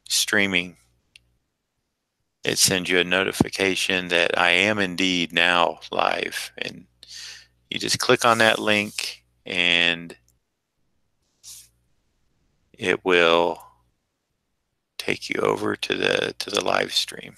streaming, it sends you a notification that I am indeed now live. And you just click on that link and it will take you over to the live stream.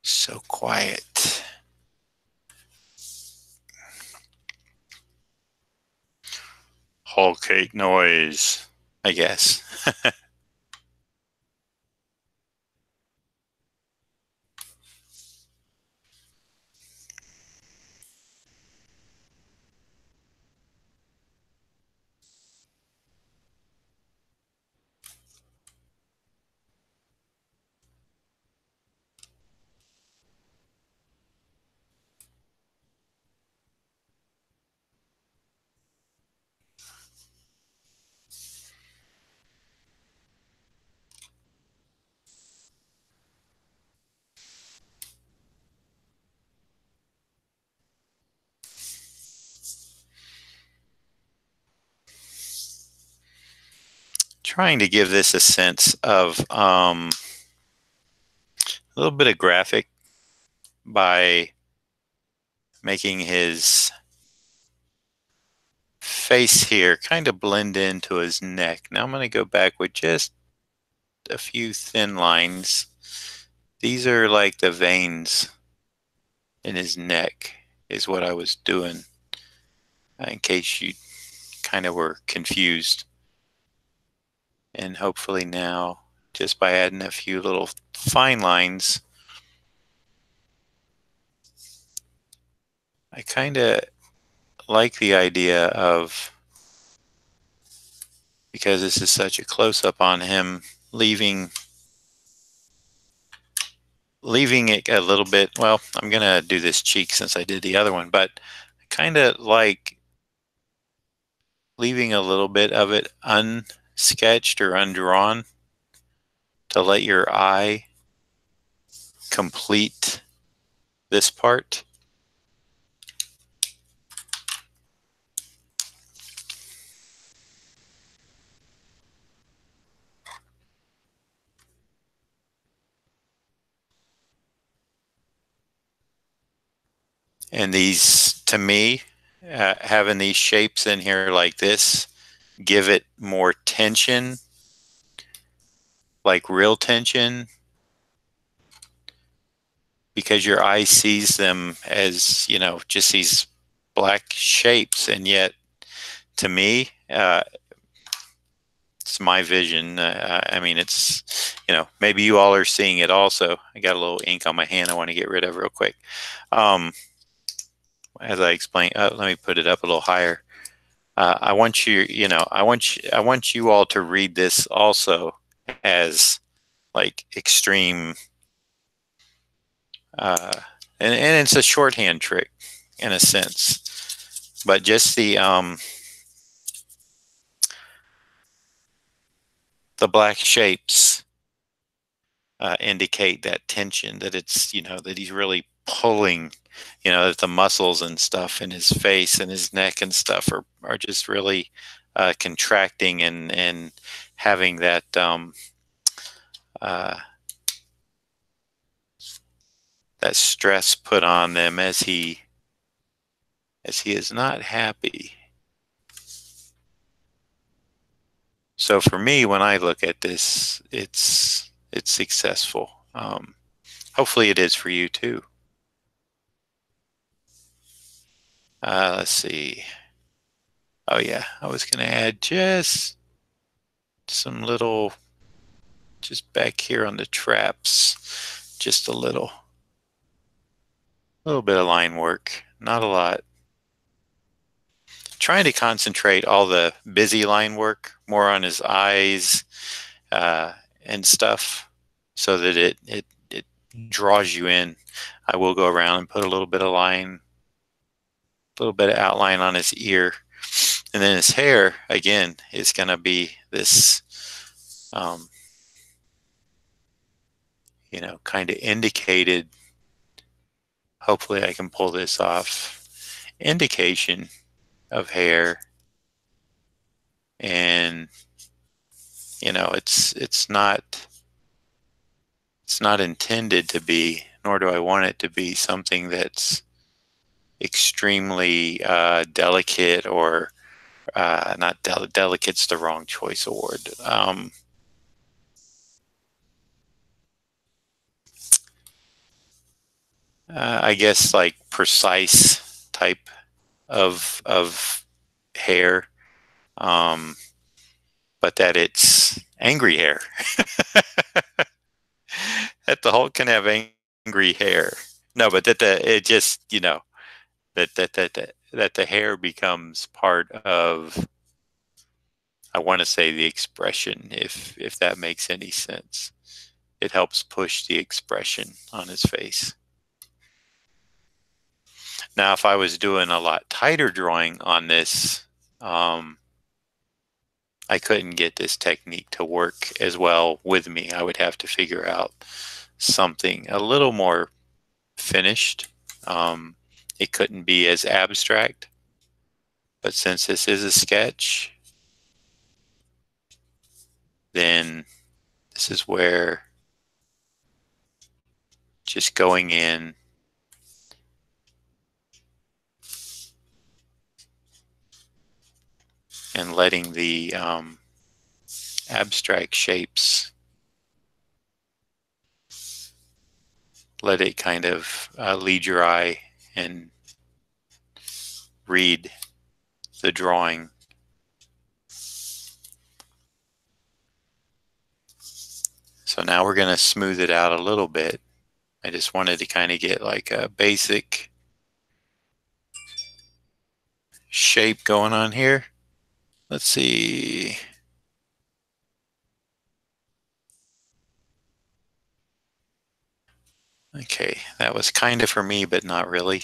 So quiet. Hulkate noise, I guess. Trying to give this a sense of a little bit of graphic by making his face here kind of blend into his neck. Now I'm going to go back with just a few thin lines. These are like the veins in his neck is what I was doing, in case you kind of were confused. And hopefully now, just by adding a few little fine lines, I kind of like the idea of, because this is such a close-up on him, leaving it a little bit. Well, I'm going to do this cheek since I did the other one, but I kind of like leaving a little bit of it unsketched or undrawn to let your eye complete this part. And these, to me, having these shapes in here like this, give it more tension, like real tension, because your eye sees them as, just these black shapes. And yet, to me, it's my vision. I mean, it's, maybe you all are seeing it also. I got a little ink on my hand I want to get rid of real quick. As I explained, let me put it up a little higher. I want you, I want you all to read this also as like extreme, uh, and it's a shorthand trick in a sense, but just the black shapes indicate that tension, that it's, that he's really pulling, that the muscles and stuff in his face and his neck and stuff are just really contracting and having that uh, that stress put on them as he is not happy. So for me, when I look at this, it's successful. Hopefully, it is for you too. Let's see. Oh yeah, I was gonna add just some little, just back here on the traps, just a little bit of line work, not a lot. Trying to concentrate all the busy line work more on his eyes and stuff, so that it draws you in. I will go around and put a little bit of line, a little bit of outline on his ear, and then his hair again is going to be this, kind of indicated. Hopefully, I can pull this off. Indication of hair, and it's not intended to be, nor do I want it to be something that's extremely delicate, or not delicate's the wrong choice of word. I guess like precise type of hair, but that it's angry hair. That the Hulk can have angry hair. No, but that it just, that the hair becomes part of, I want to say, the expression, if that makes any sense. It helps push the expression on his face. Now, if I was doing a lot tighter drawing on this, I couldn't get this technique to work as well with me. I would have to figure out something a little more finished. It couldn't be as abstract, but since this is a sketch, then this is where just going in and letting the abstract shapes, let it kind of lead your eye and read the drawing. So now we're going to smooth it out a little bit. I just wanted to kind of get like a basic shape going on here. Let's see. Okay, that was kind of for me, but not really.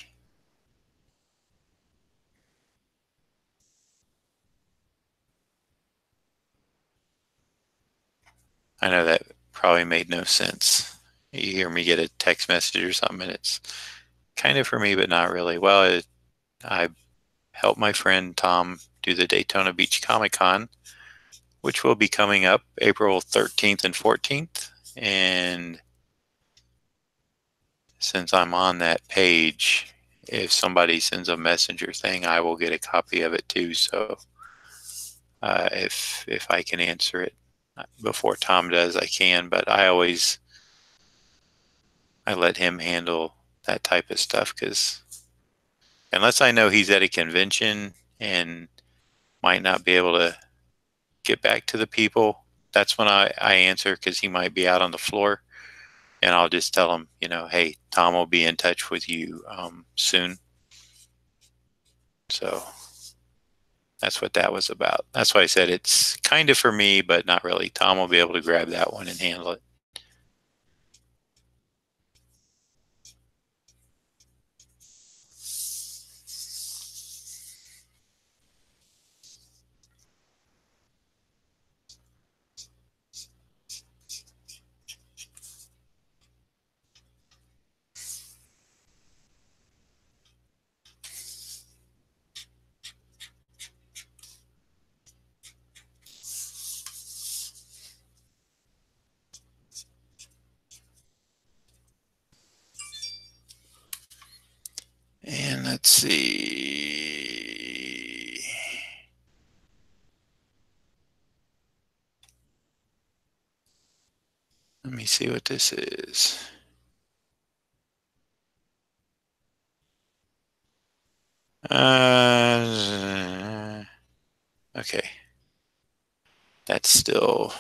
I know that probably made no sense. You hear me get a text message or something, and it's kind of for me, but not really. Well, I helped my friend Tom do the Daytona Beach Comic Con, which will be coming up April 13th and 14th. And since I'm on that page, if somebody sends a messenger thing, I will get a copy of it too. So if I can answer it before Tom does, I can. But I let him handle that type of stuff, because unless I know he's at a convention and might not be able to get back to the people, that's when I answer, because he might be out on the floor, and I'll just tell him, hey, Tom will be in touch with you soon. So That's what that was about. That's why I said it's kind of for me, but not really. Tom will be able to grab that one and handle it. And let's see. Let me see what this is. Okay. That's still.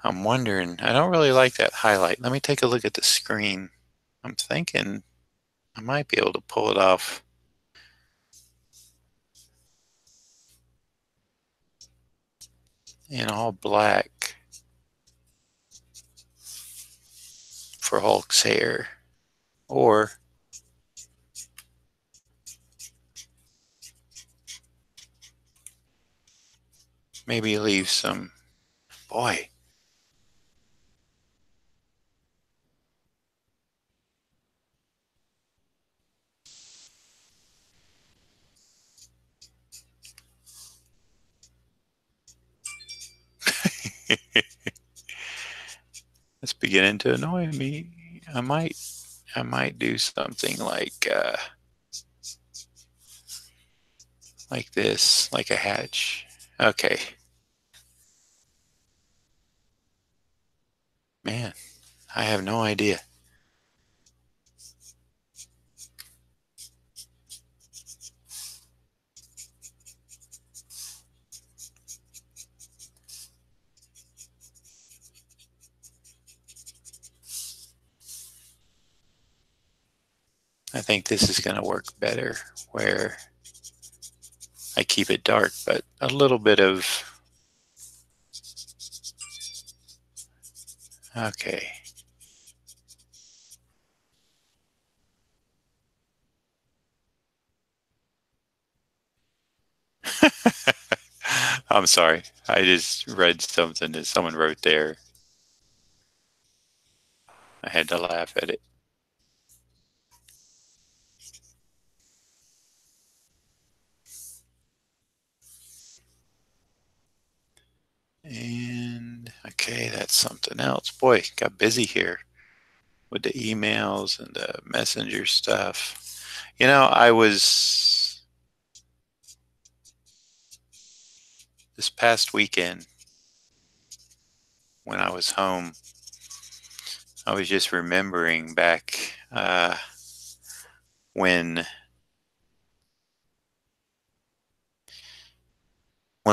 I'm wondering. I don't really like that highlight. Let me take a look at the screen. I'm thinking I might be able to pull it off. In all black for Hulk's hair. Or maybe leave some. Boy. It's beginning to annoy me. I might do something like this, like a hatch. Okay. Man, I have no idea. I think this is going to work better where I keep it dark, but a little bit of. Okay. I'm sorry. I just read something that someone wrote there. I had to laugh at it. And okay, that's something else. Boy, got busy here with the emails and the messenger stuff. I was this past weekend when I was home, I was just remembering back when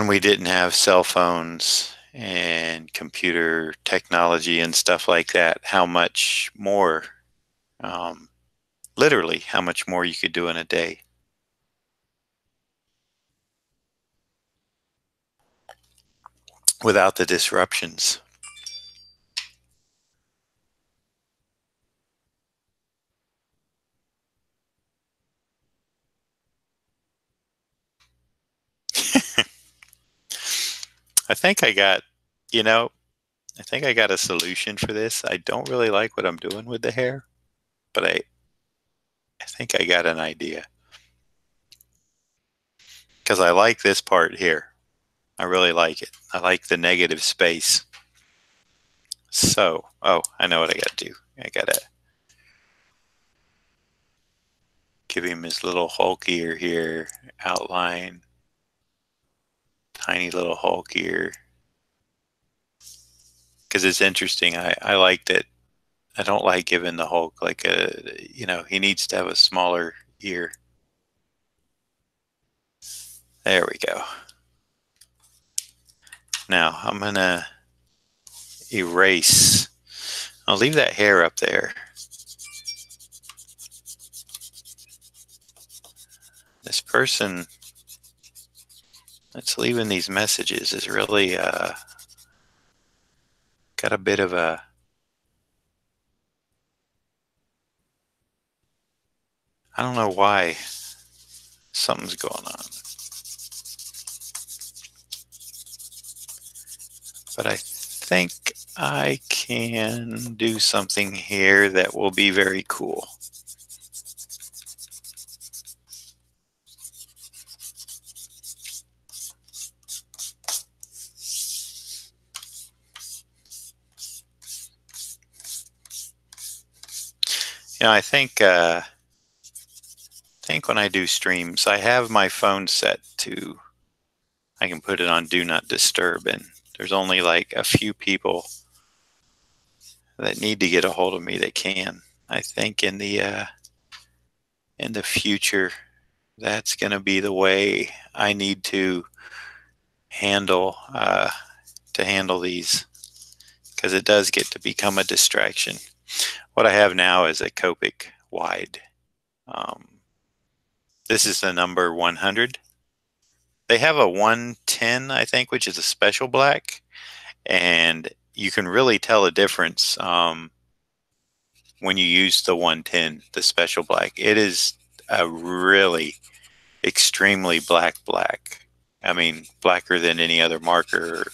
we didn't have cell phones and computer technology and stuff like that, how much more, um, literally, how much more you could do in a day without the disruptions. I think I got, you know, I think I got a solution for this. I don't really like what I'm doing with the hair, but I think I got an idea. Because I like this part here. I really like it. I like the negative space. So, oh, I know what I got to do. I gotta give him his little Hulk ear here, outline, tiny little Hulk ear. Because it's interesting. I like that. I don't like giving the Hulk like he needs to have a smaller ear. There we go. Now I'm gonna erase. I'll leave that hair up there. This person that's leaving these messages is really got a bit of a, I don't know why, something's going on. But I think I can do something here that will be very cool. I think when I do streams, I have my phone set to, I can put it on Do Not Disturb, and there's only like a few people that need to get a hold of me that can. I think in the future, that's going to be the way I need to handle these, because it does get to become a distraction. What I have now is a Copic wide. This is the number 100. They have a 110, I think, which is a special black, and you can really tell a difference when you use the 110, the special black. It is a really extremely black. I mean, blacker than any other marker.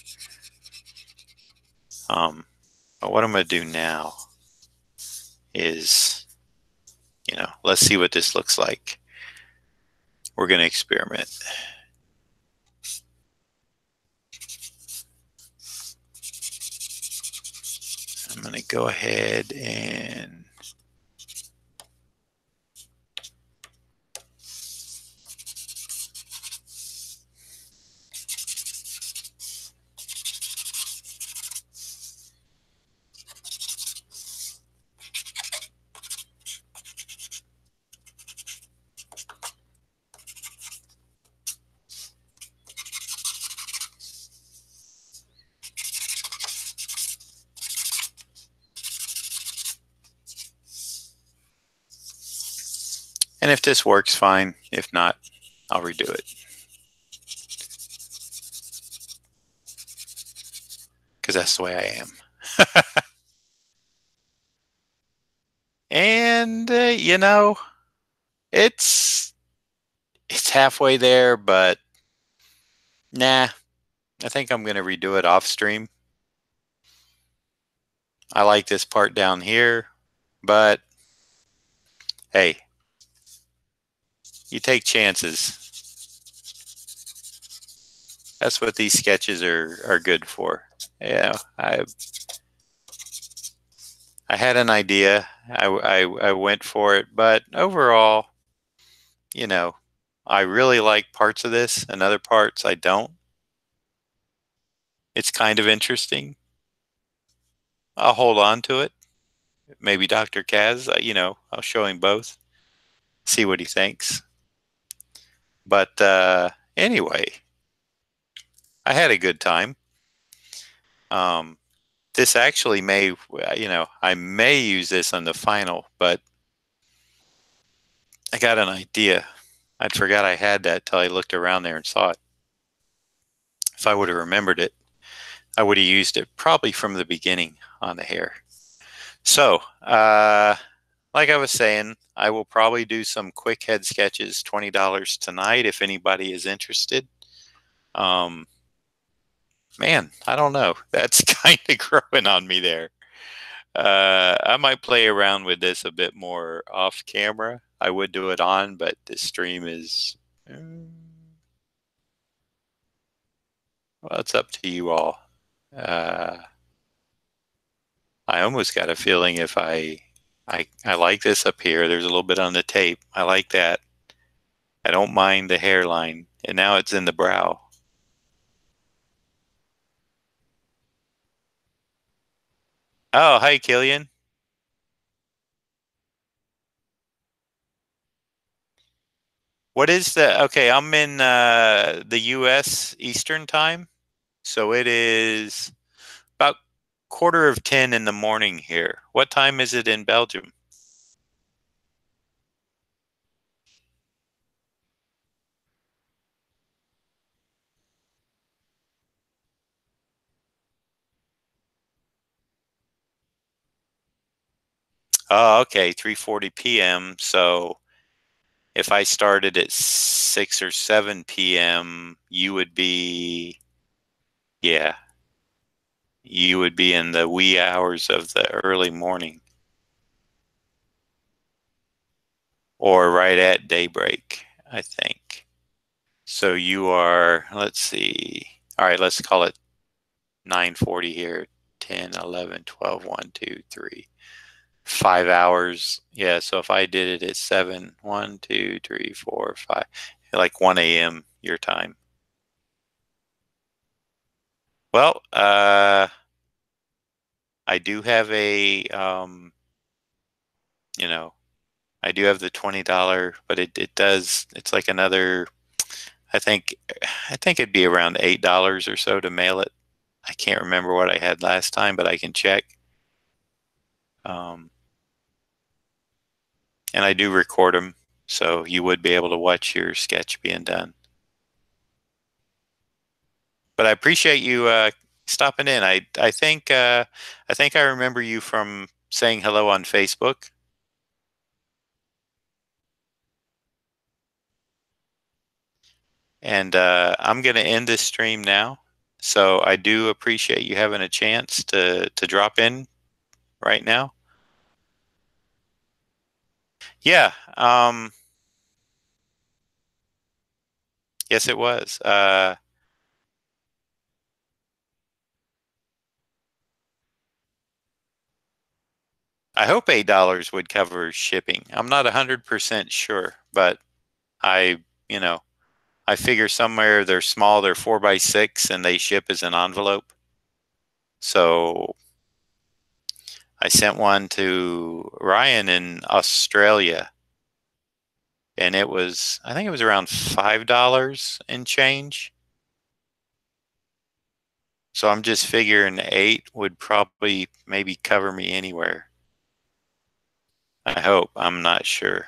But what I'm going to do now is, let's see what this looks like. We're going to experiment. I'm going to go ahead and if this works, fine. If not, I'll redo it. Because that's the way I am. And, it's halfway there, but nah, I think I'm going to redo it off stream. I like this part down here, but hey, you take chances. That's what these sketches are good for. Yeah, I had an idea. I went for it, but overall, I really like parts of this, and other parts I don't. It's kind of interesting. I'll hold on to it. Maybe Dr. Kaz, I'll show him both, see what he thinks. But anyway, I had a good time. This actually may, I may use this on the final, but I got an idea. I forgot I had that till I looked around there and saw it. If I would have remembered it, I would have used it probably from the beginning on the hair. So, like I was saying, I will probably do some quick head sketches, $20 tonight if anybody is interested. Man, I don't know. That's kind of growing on me there. I might play around with this a bit more off camera. I would do it on, but this stream is, well, it's up to you all. I almost got a feeling if I like this up here. There's a little bit on the tape. I like that. I don't mind the hairline. And now it's in the brow. Oh, hi, Killian. What is the, okay, I'm in the US Eastern time. So it is about quarter of 10 in the morning here. What time is it in Belgium? Oh, okay, 3:40 p.m. So if I started at 6 or 7 p.m., yeah, you would be in the wee hours of the early morning or right at daybreak, I think. So you are, let's see. All right, let's call it 9:40 here. 10, 11, 12, 1, 2, 3. 5 hours. Yeah, so if I did it at 7, 1, 2, 3, 4, 5, like 1 a.m. your time. Well, I do have you know, I do have the $20, but it's like another, I think, I think it'd be around $8 or so to mail it. I can't remember what I had last time, but I can check. Um, and I do record them, so you would be able to watch your sketch being done. But I appreciate you stopping in. I think I remember you from saying hello on Facebook. And I'm going to end this stream now. So I do appreciate you having a chance to drop in right now. Yeah. Yes, it was. I hope $8 would cover shipping. I'm not 100% sure, but I, you know, I figure somewhere they're small, they're 4 by 6, and they ship as an envelope. So I sent one to Ryan in Australia, and I think it was around $5 and change. So I'm just figuring 8 would probably maybe cover me anywhere. I hope. I'm not sure.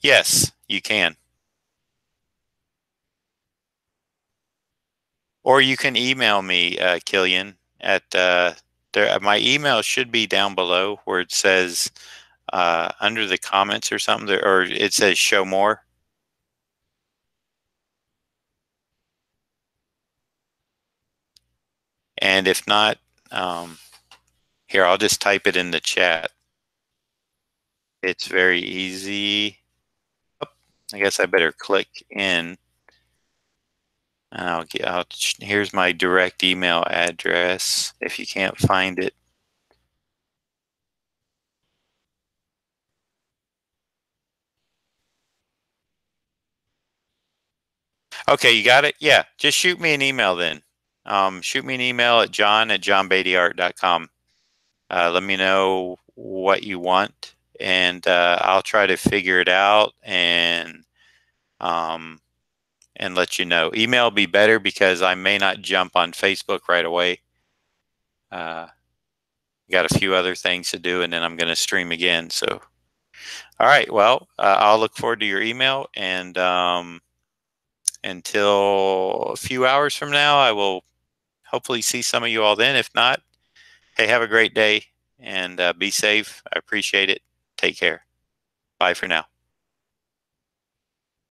Yes, you can. Or you can email me, Killian, at there. My email should be down below where it says under the comments or something, or it says show more. And if not, um, here, I'll just type it in the chat. It's very easy. Oh, I guess I better click in. And here's my direct email address if you can't find it. Okay, you got it? Yeah, just shoot me an email then. Shoot me an email at john@johnbeattyart.com. Let me know what you want, and I'll try to figure it out um, and let you know. Email be better because I may not jump on Facebook right away. Uh, got a few other things to do, and then I'm going to stream again. So, all right. Well, I'll look forward to your email, and until a few hours from now, I will hopefully see some of you all then. If not, hey, have a great day and be safe. I appreciate it. Take care. Bye for now.